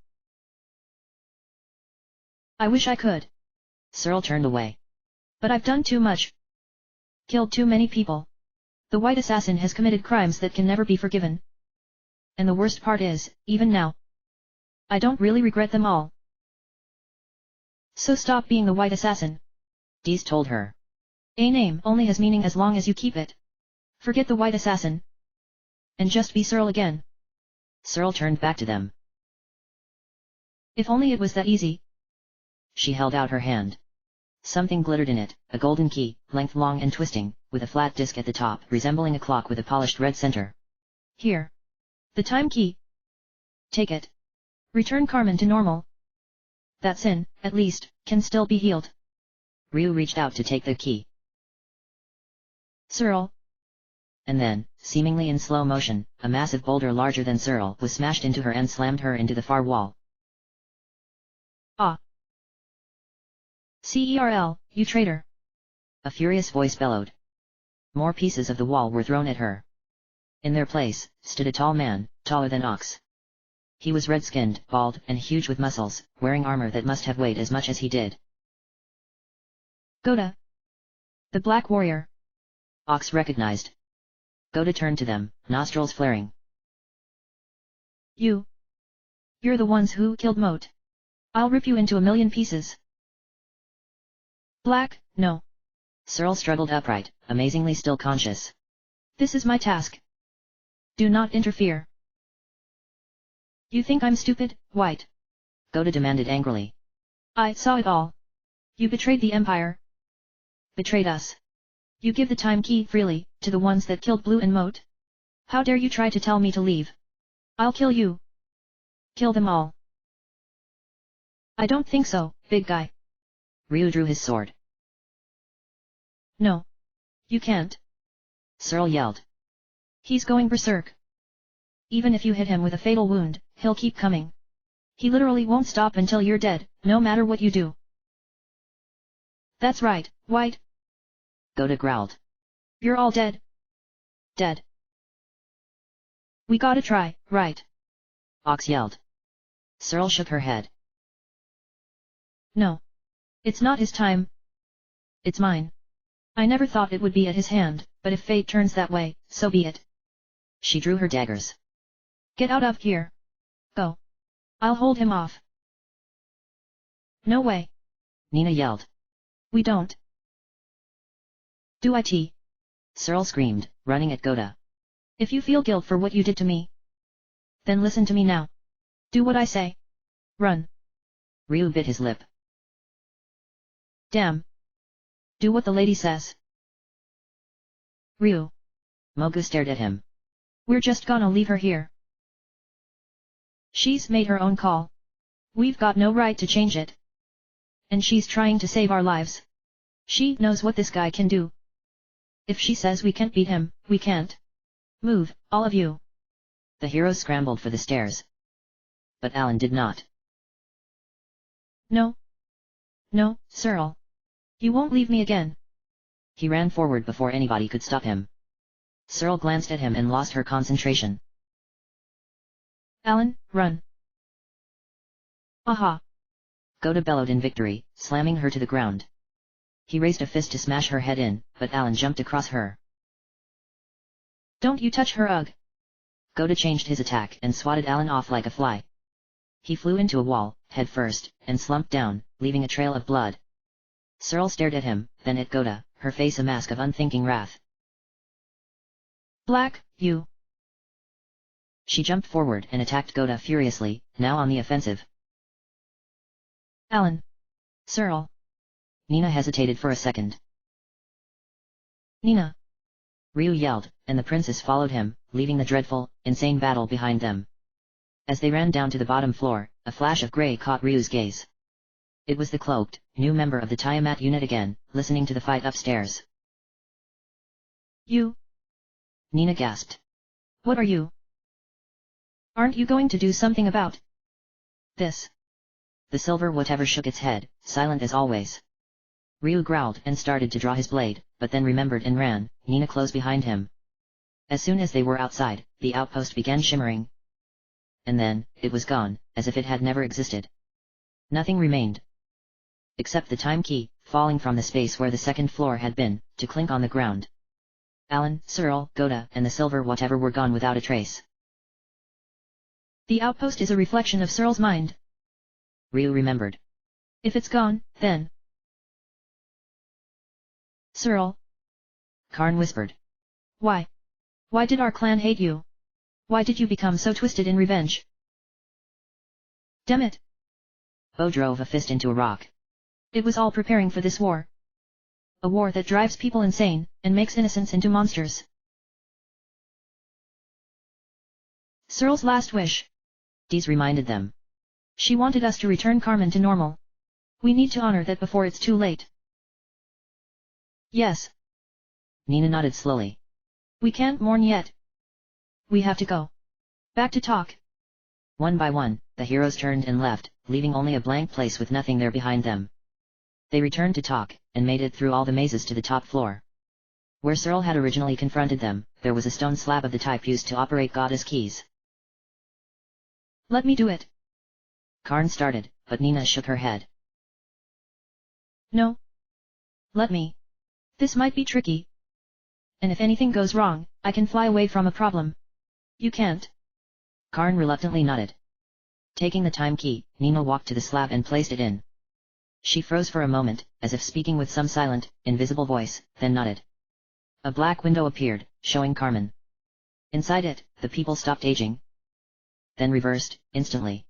I wish I could. Searle turned away. But I've done too much. Killed too many people. The white assassin has committed crimes that can never be forgiven. And the worst part is, even now, I don't really regret them all. So stop being the white assassin. Dees told her. A name only has meaning as long as you keep it. Forget the white assassin. And just be Searle again. Searle turned back to them. If only it was that easy. She held out her hand. Something glittered in it, a golden key, length long and twisting, with a flat disc at the top resembling a clock with a polished red center. Here. The time key. Take it. Return Carmen to normal. That sin, at least, can still be healed. Ryu reached out to take the key. Searle. And then, seemingly in slow motion, a massive boulder larger than Searle was smashed into her and slammed her into the far wall. Ah. Cerl, you traitor. A furious voice bellowed. More pieces of the wall were thrown at her. In their place, stood a tall man, taller than Ox. He was red-skinned, bald, and huge with muscles, wearing armor that must have weighed as much as he did. Goda. The Black Warrior. Ox recognized. Goda turned to them, nostrils flaring. You're the ones who killed Moat. I'll rip you into a million pieces. Black, no. Searle struggled upright, amazingly still conscious. This is my task. Do not interfere. You think I'm stupid, White? Goda demanded angrily. I saw it all. You betrayed the Empire. Betrayed us. You give the time key freely, to the ones that killed Blue and Moat? How dare you try to tell me to leave? I'll kill you. Kill them all. I don't think so, big guy. Ryu drew his sword. No. You can't. Searle yelled. He's going berserk. Even if you hit him with a fatal wound, he'll keep coming. He literally won't stop until you're dead, no matter what you do. That's right, White. Goda growled. You're all dead. Dead. We gotta try, right? Ox yelled. Searle shook her head. No. It's not his time. It's mine. I never thought it would be at his hand, but if fate turns that way, so be it. She drew her daggers. Get out of here. Go. I'll hold him off. No way. Nina yelled. We don't. Do it. Searle screamed, running at Goda. If you feel guilt for what you did to me, then listen to me now. Do what I say. Run. Ryu bit his lip. Damn. Do what the lady says. Ryu. Mogu stared at him. We're just gonna leave her here. She's made her own call. We've got no right to change it. And she's trying to save our lives. She knows what this guy can do. If she says we can't beat him, we can't. Move, all of you. The heroes scrambled for the stairs. But Alan did not. No. No, Searle. You won't leave me again. He ran forward before anybody could stop him. Searle glanced at him and lost her concentration. Alan, run. Aha. Goda bellowed in victory, slamming her to the ground. He raised a fist to smash her head in, but Alan jumped across her. Don't you touch her, ugh. Goda changed his attack and swatted Alan off like a fly. He flew into a wall, head first, and slumped down, leaving a trail of blood. Searle stared at him, then at Goda, her face a mask of unthinking wrath. Black, you. She jumped forward and attacked Goda furiously, now on the offensive. Alan. Searle. Nina hesitated for a second. Nina. Ryu yelled, and the princess followed him, leaving the dreadful, insane battle behind them. As they ran down to the bottom floor, a flash of grey caught Ryu's gaze. It was the cloaked, new member of the Tiamat unit again, listening to the fight upstairs. You? Nina gasped. What are you? Aren't you going to do something about this? The silver whatever shook its head, silent as always. Ryu growled and started to draw his blade, but then remembered and ran, Nina close behind him. As soon as they were outside, the outpost began shimmering. And then, it was gone, as if it had never existed. Nothing remained. Except the time key, falling from the space where the second floor had been, to clink on the ground. Alan, Searle, Goda, and the silver whatever were gone without a trace. The outpost is a reflection of Searle's mind. Ryu remembered. If it's gone, then... Searle. Karn whispered. Why? Why did our clan hate you? Why did you become so twisted in revenge? Damn it! Bo drove a fist into a rock. It was all preparing for this war. A war that drives people insane, and makes innocents into monsters. Searle's last wish. Dees reminded them. She wanted us to return Carmen to normal. We need to honor that before it's too late. Yes. Nina nodded slowly. We can't mourn yet. We have to go. Back to talk. One by one, the heroes turned and left, leaving only a blank place with nothing there behind them. They returned to talk, and made it through all the mazes to the top floor. Where Searle had originally confronted them, there was a stone slab of the type used to operate Goda's keys. Let me do it. Karn started, but Nina shook her head. No. Let me. This might be tricky. And if anything goes wrong, I can fly away from a problem. You can't. Karn reluctantly nodded. Taking the time key, Nina walked to the slab and placed it in. She froze for a moment, as if speaking with some silent, invisible voice, then nodded. A black window appeared, showing Carmen. Inside it, the people stopped aging. Then reversed, instantly.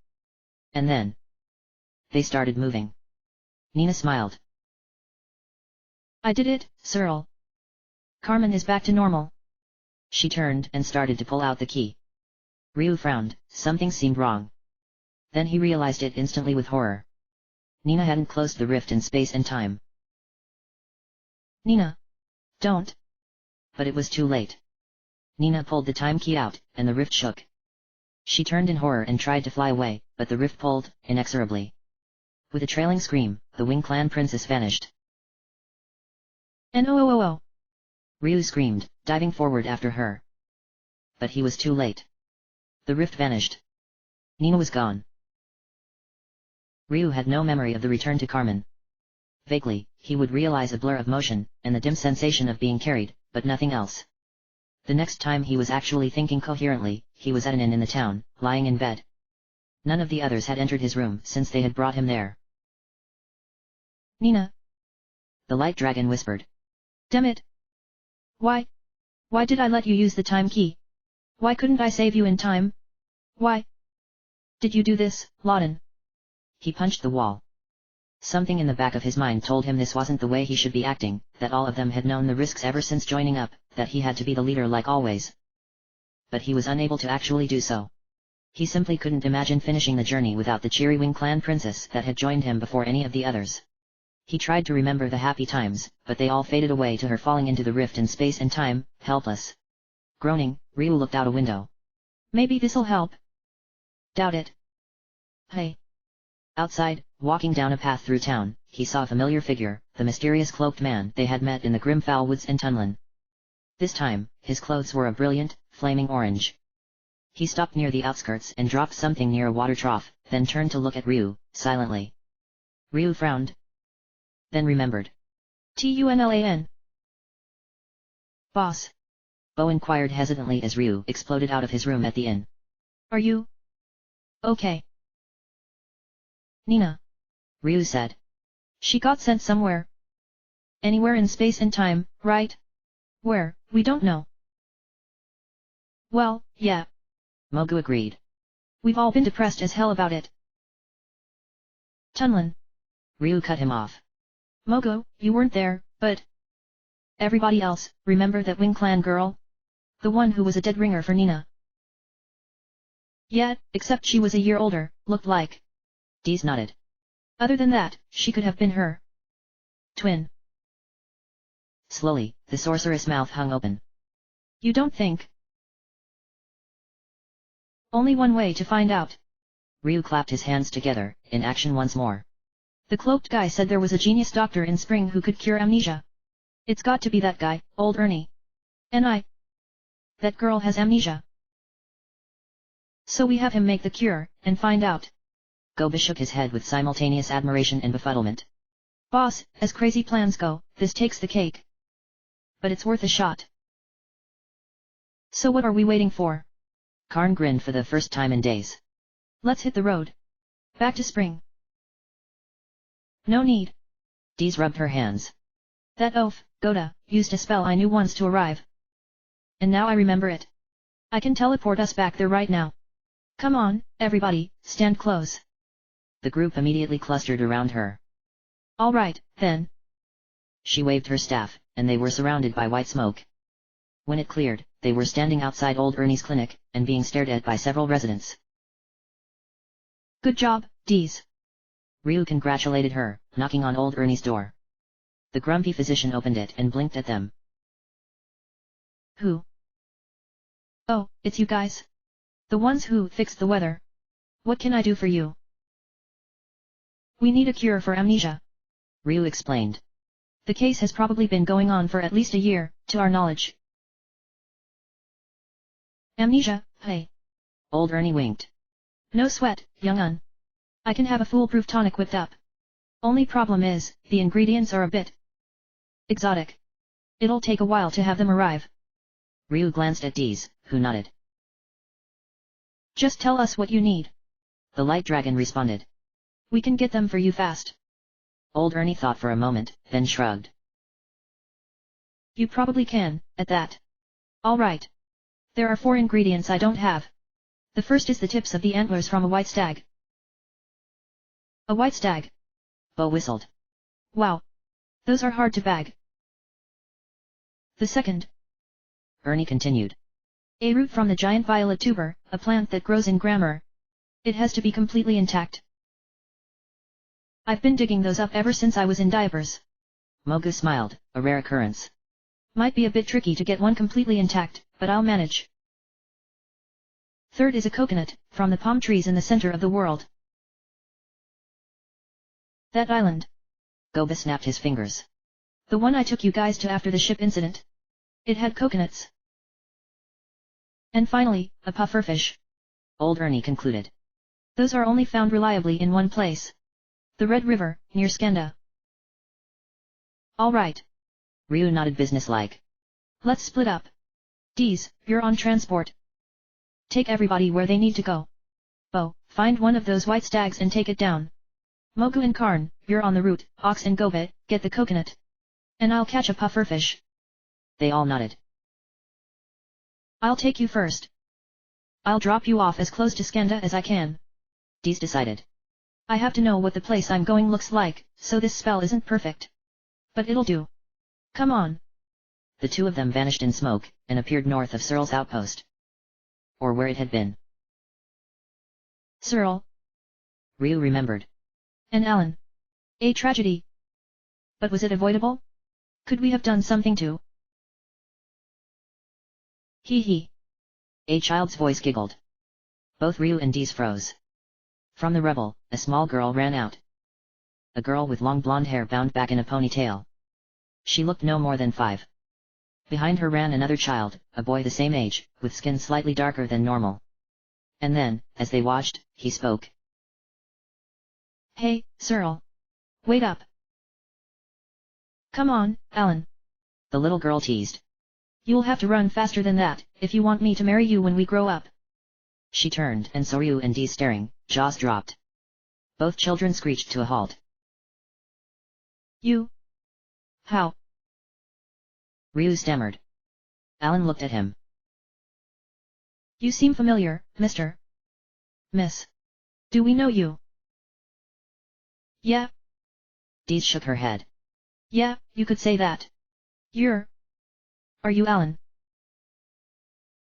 And then... they started moving. Nina smiled. I did it, Searle. Carmen is back to normal. She turned and started to pull out the key. Ryu frowned, something seemed wrong. Then he realized it instantly with horror. Nina hadn't closed the rift in space and time. Nina! Don't! But it was too late. Nina pulled the time key out, and the rift shook. She turned in horror and tried to fly away, but the rift pulled, inexorably. With a trailing scream, the Wing Clan princess vanished. No! Ryu screamed, diving forward after her. But he was too late. The rift vanished. Nina was gone. Ryu had no memory of the return to Carmen. Vaguely, he would realize a blur of motion, and the dim sensation of being carried, but nothing else. The next time he was actually thinking coherently, he was at an inn in the town, lying in bed. None of the others had entered his room since they had brought him there. Nina! The light dragon whispered. Damn it! Why? Why did I let you use the time key? Why couldn't I save you in time? Why? Did you do this, Lawton? He punched the wall. Something in the back of his mind told him this wasn't the way he should be acting, that all of them had known the risks ever since joining up, that he had to be the leader like always. But he was unable to actually do so. He simply couldn't imagine finishing the journey without the cheery Wing Clan princess that had joined him before any of the others. He tried to remember the happy times, but they all faded away to her falling into the rift in space and time, helpless. Groaning, Ryu looked out a window. Maybe this'll help. Doubt it. Hey. Outside, walking down a path through town, he saw a familiar figure, the mysterious cloaked man they had met in the Grimfowl Woods in Tunlin. This time, his clothes were a brilliant, flaming orange. He stopped near the outskirts and dropped something near a water trough, then turned to look at Ryu, silently. Ryu frowned. Then remembered. Tunlan. Boss. Bo inquired hesitantly as Ryu exploded out of his room at the inn. Are you okay? Nina. Ryu said. She got sent somewhere. Anywhere in space and time, right? Where, we don't know. Well, yeah. Mogu agreed. We've all been depressed as hell about it. Tunlin. Ryu cut him off. Mogu, you weren't there, but... Everybody else, remember that Wing Clan girl? The one who was a dead ringer for Nina. Yeah, except she was a year older, looked like. Dees nodded. Other than that, she could have been her twin. Slowly, the sorceress' mouth hung open. You don't think? Only one way to find out. Ryu clapped his hands together, in action once more. The cloaked guy said there was a genius doctor in Spring who could cure amnesia. It's got to be that guy, old Ernie. That girl has amnesia. So we have him make the cure, and find out. Goba shook his head with simultaneous admiration and befuddlement. Boss, as crazy plans go, this takes the cake. But it's worth a shot. So what are we waiting for? Karn grinned for the first time in days. Let's hit the road. Back to Spring. No need. Dees rubbed her hands. That oaf, Goda, used a spell I knew once to arrive. And now I remember it. I can teleport us back there right now. Come on, everybody, stand close. The group immediately clustered around her. All right, then. She waved her staff, and they were surrounded by white smoke. When it cleared, they were standing outside old Ernie's clinic, and being stared at by several residents. Good job, Dees. Ryu congratulated her, knocking on old Ernie's door. The grumpy physician opened it and blinked at them. Who? Oh, it's you guys. The ones who fixed the weather. What can I do for you? We need a cure for amnesia. Ryu explained. The case has probably been going on for at least a year, to our knowledge. Amnesia, hey. Old Ernie winked. No sweat, young un. I can have a foolproof tonic whipped up. Only problem is, the ingredients are a bit exotic. It'll take a while to have them arrive. Ryu glanced at Dees, who nodded. Just tell us what you need. The light dragon responded. We can get them for you fast. Old Ernie thought for a moment, then shrugged. You probably can, at that. All right. There are 4 ingredients I don't have. The first is the tips of the antlers from a white stag. A white stag? Bo whistled. Wow. Those are hard to bag. The second? Ernie continued. A root from the giant violet tuber, a plant that grows in grammar. It has to be completely intact. I've been digging those up ever since I was in diapers. Mogu smiled, a rare occurrence. Might be a bit tricky to get one completely intact, but I'll manage. Third is a coconut, from the palm trees in the center of the world. That island. Goba snapped his fingers. The one I took you guys to after the ship incident. It had coconuts. And finally, a pufferfish. Old Ernie concluded. Those are only found reliably in one place. The Red River, near Skanda. All right. Ryu nodded businesslike. Let's split up. Deez, you're on transport. Take everybody where they need to go. Bo, find one of those white stags and take it down. Mogu and Karn, you're on the route. Ox and Gobe, get the coconut. And I'll catch a pufferfish. They all nodded. I'll take you first. I'll drop you off as close to Skanda as I can. Deez decided. I have to know what the place I'm going looks like, so this spell isn't perfect. But it'll do. Come on. The two of them vanished in smoke, and appeared north of Searle's outpost. Or where it had been. Searle. Ryu remembered. And Alan. A tragedy. But was it avoidable? Could we have done something to? Hee hee. A child's voice giggled. Both Ryu and Deez froze. From the rubble, a small girl ran out. A girl with long blonde hair bound back in a ponytail. She looked no more than 5. Behind her ran another child, a boy the same age, with skin slightly darker than normal. And then, as they watched, he spoke. Hey, Searle. Wait up. Come on, Alan. The little girl teased. You'll have to run faster than that, if you want me to marry you when we grow up. She turned and saw Ryu and Deez staring, jaws dropped. Both children screeched to a halt. You? How? Ryu stammered. Alan looked at him. You seem familiar, Mr. Miss. Do we know you? Yeah. Deez shook her head. Yeah, you could say that. Are you Alan?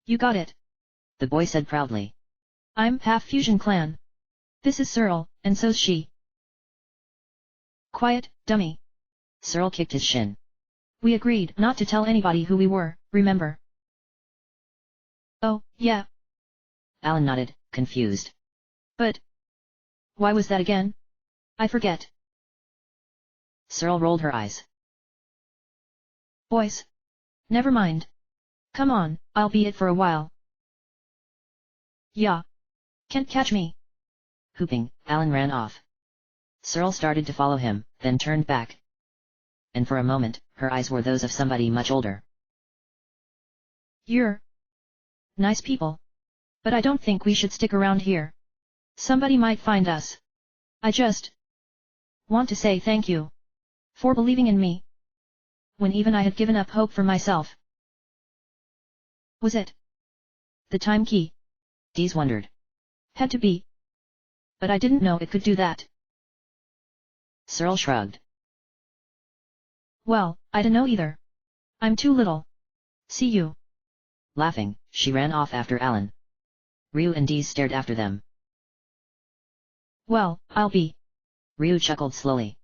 You got it. The boy said proudly. I'm half Fusion Clan. This is Searle, and so's she. Quiet, dummy. Searle kicked his shin. We agreed not to tell anybody who we were, remember? Oh, yeah. Alan nodded, confused. But why was that again? I forget. Searle rolled her eyes. Boys. Never mind. Come on, I'll be it for a while. Yeah. Can't catch me. Whooping, Alan ran off. Searle started to follow him, then turned back. And for a moment, her eyes were those of somebody much older. You're nice people. But I don't think we should stick around here. Somebody might find us. I just want to say thank you for believing in me, when even I had given up hope for myself. Was it the time key? Deez wondered. Had to be. But I didn't know it could do that. Searle shrugged. Well, I don't know either. I'm too little. See you. Laughing, she ran off after Alan. Ryu and Deez stared after them. Well, I'll be. Ryu chuckled slowly.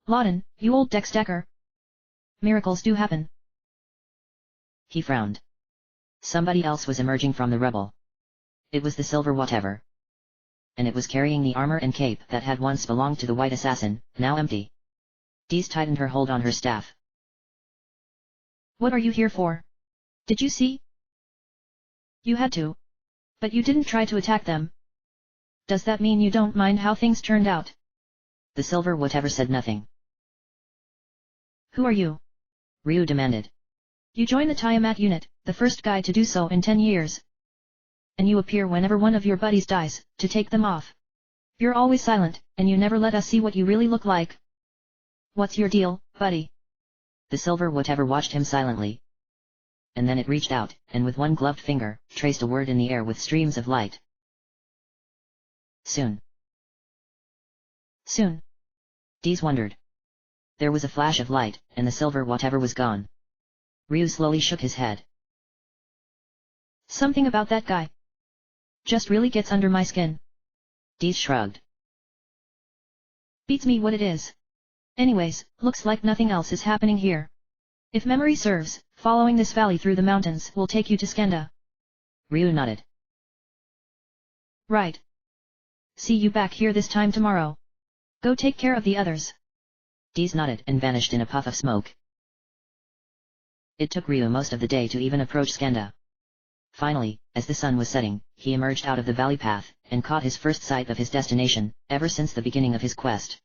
Lawton, you old deck-stacker. Miracles do happen. He frowned. Somebody else was emerging from the rubble. It was the silver whatever. And it was carrying the armor and cape that had once belonged to the white assassin, now empty. Deez tightened her hold on her staff. What are you here for? Did you see? You had to. But you didn't try to attack them. Does that mean you don't mind how things turned out? The silver whatever said nothing. Who are you? Ryu demanded. You joined the Tiamat unit, the first guy to do so in 10 years. And you appear whenever one of your buddies dies, to take them off. You're always silent, and you never let us see what you really look like. What's your deal, buddy? The silver whatever watched him silently. And then it reached out, and with one gloved finger, traced a word in the air with streams of light. Soon. Soon. Deez wondered. There was a flash of light, and the silver whatever was gone. Ryu slowly shook his head. Something about that guy just really gets under my skin. Dees shrugged. Beats me what it is. Anyways, looks like nothing else is happening here. If memory serves, following this valley through the mountains will take you to Skenda. Ryu nodded. Right. See you back here this time tomorrow. Go take care of the others. Dees nodded and vanished in a puff of smoke. It took Ryu most of the day to even approach Skenda. Finally, as the sun was setting, he emerged out of the valley path, and caught his first sight of his destination, ever since the beginning of his quest.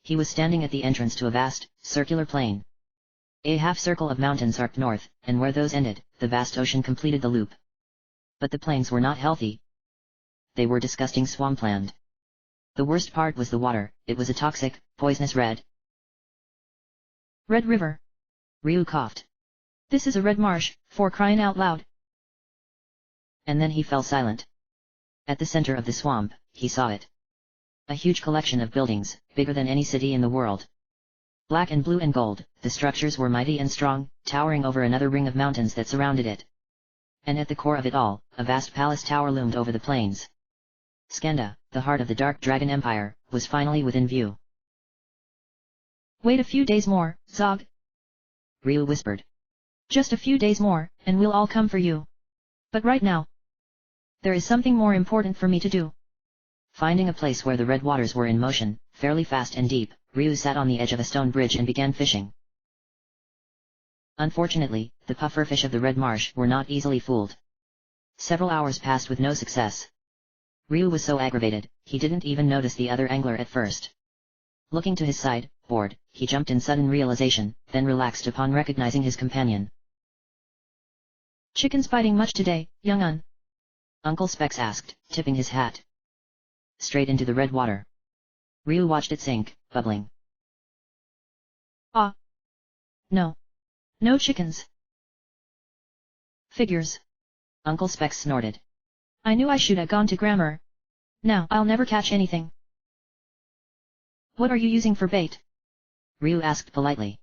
He was standing at the entrance to a vast, circular plain. A half-circle of mountains arced north, and where those ended, the vast ocean completed the loop. But the plains were not healthy. They were disgusting swampland. The worst part was the water, it was a toxic, poisonous red. Red River. Ryu coughed. This is a red marsh, for crying out loud. And then he fell silent. At the center of the swamp, he saw it. A huge collection of buildings, bigger than any city in the world. Black and blue and gold, the structures were mighty and strong, towering over another ring of mountains that surrounded it. And at the core of it all, a vast palace tower loomed over the plains. Skenda, the heart of the Dark Dragon Empire, was finally within view. Wait a few days more, Zog. Ryu whispered. Just a few days more, and we'll all come for you. But right now, there is something more important for me to do. Finding a place where the red waters were in motion, fairly fast and deep, Ryu sat on the edge of a stone bridge and began fishing. Unfortunately, the pufferfish of the red marsh were not easily fooled. Several hours passed with no success. Ryu was so aggravated, he didn't even notice the other angler at first. Looking to his side, bored, he jumped in sudden realization, then relaxed upon recognizing his companion. Chickens biting much today, young-un? Uncle Specs asked, tipping his hat. Straight into the red water. Ryu watched it sink, bubbling. Ah. No. No chickens. Figures. Uncle Specs snorted. I knew I should have gone to grammar. Now I'll never catch anything. What are you using for bait? Ryu asked politely.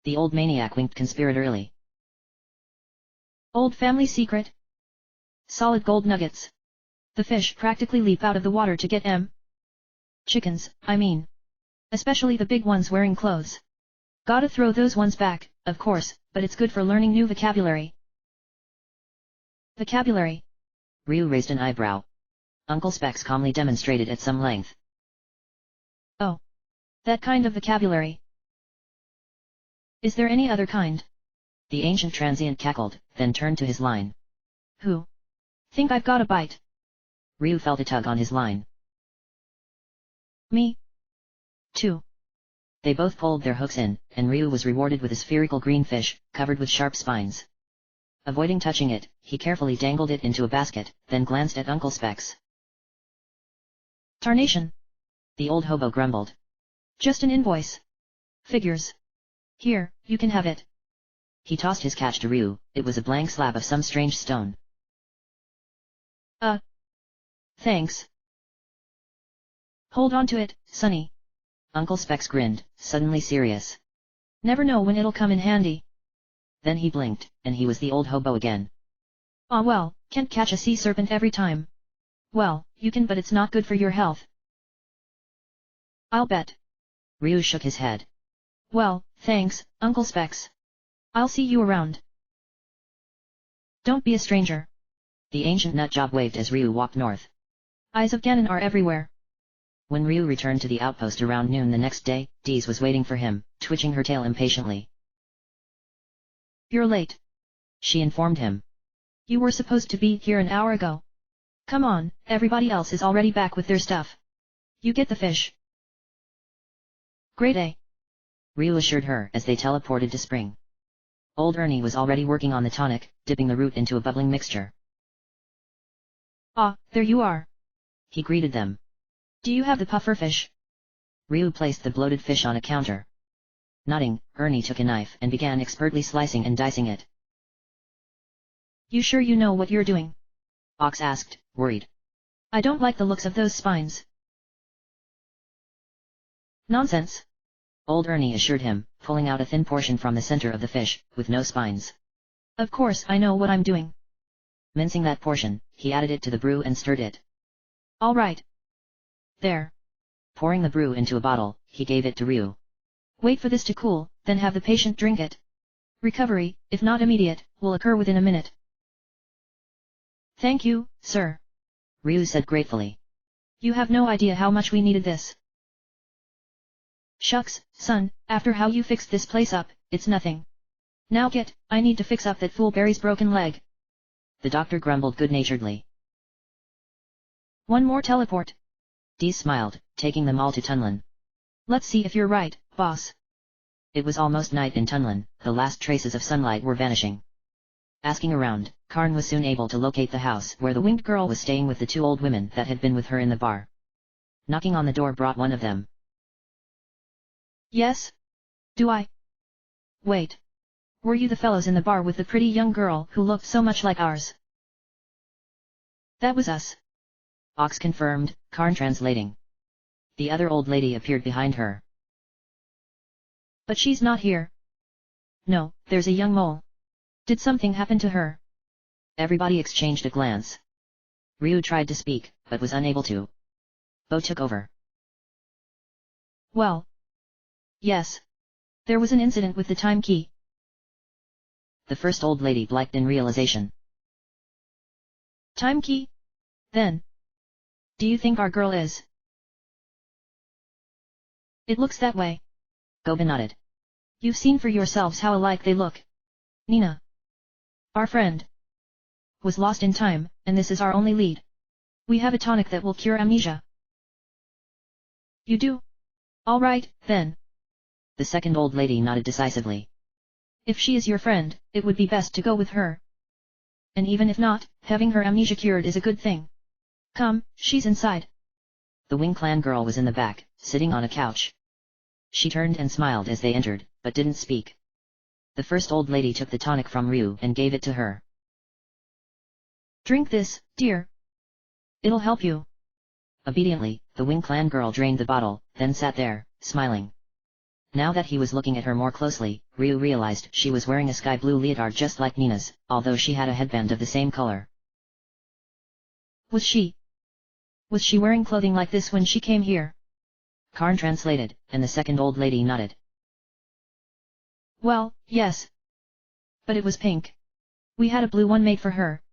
The old maniac winked conspiratorially. Old family secret? Solid gold nuggets. The fish practically leap out of the water to get chickens, I mean. Especially the big ones wearing clothes. Gotta throw those ones back, of course, but it's good for learning new vocabulary. Vocabulary? Ryu raised an eyebrow. Uncle Specs calmly demonstrated at some length. Oh. That kind of vocabulary. Is there any other kind? The ancient transient cackled, then turned to his line. Who? Think I've got a bite? Ryu felt a tug on his line. Me? Too. They both pulled their hooks in, and Ryu was rewarded with a spherical green fish, covered with sharp spines. Avoiding touching it, he carefully dangled it into a basket, then glanced at Uncle Specs. Tarnation! The old hobo grumbled. Just an invoice. Figures. Here, you can have it. He tossed his catch to Ryu, it was a blank slab of some strange stone. Thanks. Hold on to it, Sonny. Uncle Specs grinned, suddenly serious. Never know when it'll come in handy. Then he blinked, and he was the old hobo again. Ah well, can't catch a sea serpent every time. Well, you can, but it's not good for your health. I'll bet. Ryu shook his head. Well, thanks, Uncle Specs. I'll see you around. Don't be a stranger. The ancient nutjob waved as Ryu walked north. Eyes of Ganon are everywhere. When Ryu returned to the outpost around noon the next day, Dees was waiting for him, twitching her tail impatiently. You're late. She informed him. You were supposed to be here an hour ago. Come on, everybody else is already back with their stuff. You get the fish. Great A. Ryu assured her as they teleported to spring. Old Ernie was already working on the tonic, dipping the root into a bubbling mixture. Ah, there you are. He greeted them. Do you have the pufferfish? Ryu placed the bloated fish on a counter. Nodding, Ernie took a knife and began expertly slicing and dicing it. You sure you know what you're doing? Ox asked, worried. I don't like the looks of those spines. Nonsense. Old Ernie assured him, pulling out a thin portion from the center of the fish, with no spines. Of course I know what I'm doing. Mincing that portion, he added it to the brew and stirred it. All right. There. Pouring the brew into a bottle, he gave it to Ryu. Wait for this to cool, then have the patient drink it. Recovery, if not immediate, will occur within a minute. Thank you, sir. Ryu said gratefully. You have no idea how much we needed this. Shucks, son, after how you fixed this place up, it's nothing. Now I need to fix up that fool Barry's broken leg. The doctor grumbled good-naturedly. One more teleport. Dee smiled, taking them all to Tunlin. Let's see if you're right, boss. It was almost night in Tunlin, the last traces of sunlight were vanishing. Asking around, Karn was soon able to locate the house where the winged girl was staying with the two old women that had been with her in the bar. Knocking on the door brought one of them. Yes? Do I? Wait. Were you the fellows in the bar with the pretty young girl who looked so much like ours? That was us. Ox confirmed, Karn translating. The other old lady appeared behind her. But she's not here. No, there's a young mole. Did something happen to her? Everybody exchanged a glance. Ryu tried to speak, but was unable to. Bo took over. Well. Yes. There was an incident with the time key. The first old lady blinked in realization. Time key? Then. Do you think our girl is? It looks that way. Goba nodded. You've seen for yourselves how alike they look. Nina. Our friend. Was lost in time, and this is our only lead. We have a tonic that will cure amnesia. You do? All right, then. The second old lady nodded decisively. If she is your friend, it would be best to go with her. And even if not, having her amnesia cured is a good thing. Come, she's inside. The Wing Clan girl was in the back, sitting on a couch. She turned and smiled as they entered, but didn't speak. The first old lady took the tonic from Ryu and gave it to her. Drink this, dear. It'll help you. Obediently, the Wing Clan girl drained the bottle, then sat there, smiling. Now that he was looking at her more closely, Ryu realized she was wearing a sky blue leotard just like Nina's, although she had a headband of the same color. Was she wearing clothing like this when she came here? Karn translated, and the second old lady nodded. Well, yes. But it was pink. We had a blue one made for her.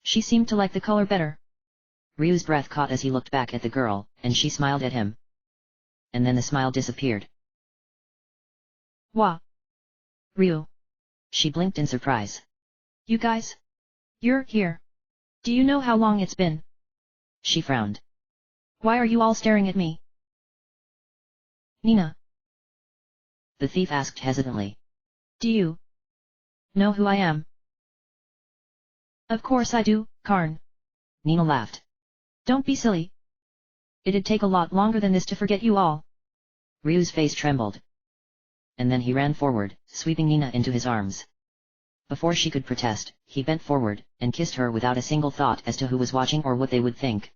She seemed to like the color better. Ryu's breath caught as he looked back at the girl, and she smiled at him. And then the smile disappeared. Wah. Ryu. She blinked in surprise. You guys? You're here. Do you know how long it's been? She frowned. Why are you all staring at me? Nina. The thief asked hesitantly. Do you know who I am? Of course I do, Karn. Nina laughed. Don't be silly. It'd take a lot longer than this to forget you all. Ryu's face trembled. And then he ran forward, sweeping Nina into his arms. Before she could protest, he bent forward, and kissed her without a single thought as to who was watching or what they would think.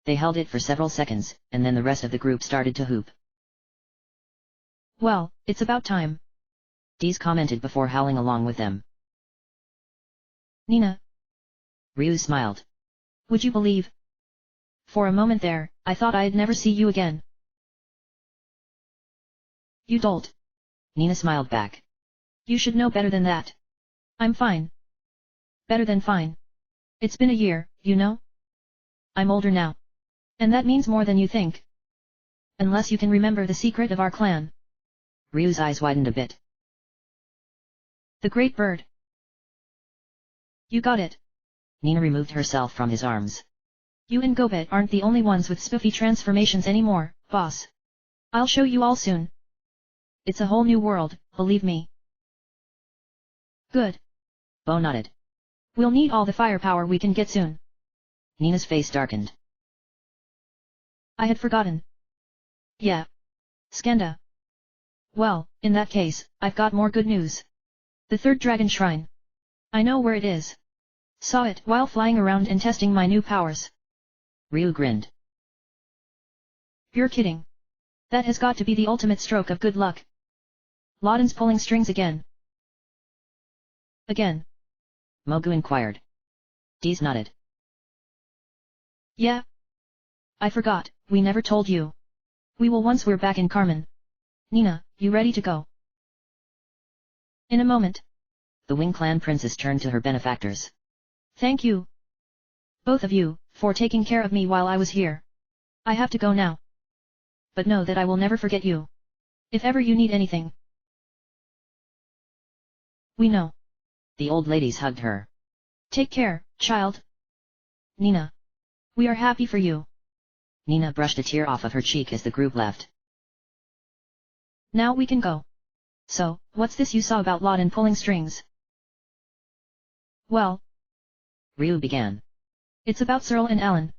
They held it for several seconds, and then the rest of the group started to hoop. Well, it's about time. Dees commented before howling along with them. Nina. Ryu smiled. Would you believe? For a moment there, I thought I'd never see you again. You dolt. Nina smiled back. You should know better than that. I'm fine. Better than fine. It's been a year, you know? I'm older now. And that means more than you think. Unless you can remember the secret of our clan. Ryu's eyes widened a bit. The great bird. You got it. Nina removed herself from his arms. You and Gobet aren't the only ones with spoofy transformations anymore, boss. I'll show you all soon. It's a whole new world, believe me. Good. Bo nodded. We'll need all the firepower we can get soon. Nina's face darkened. I had forgotten. Yeah. Skanda. Well, in that case, I've got more good news. The third dragon shrine. I know where it is. Saw it while flying around and testing my new powers. Ryu grinned. You're kidding. That has got to be the ultimate stroke of good luck. Lauden's pulling strings again. Again? Mogu inquired. Dees nodded. Yeah. I forgot, we never told you. We will once we're back in Carmen. Nina, you ready to go? In a moment. The Wing Clan princess turned to her benefactors. Thank you. Both of you, for taking care of me while I was here. I have to go now. But know that I will never forget you. If ever you need anything. We know. The old ladies hugged her. Take care, child. Nina. We are happy for you. Nina brushed a tear off of her cheek as the group left. Now we can go. So, what's this you saw about Laud and pulling strings? Well. Ryu began. It's about Searle and Alan.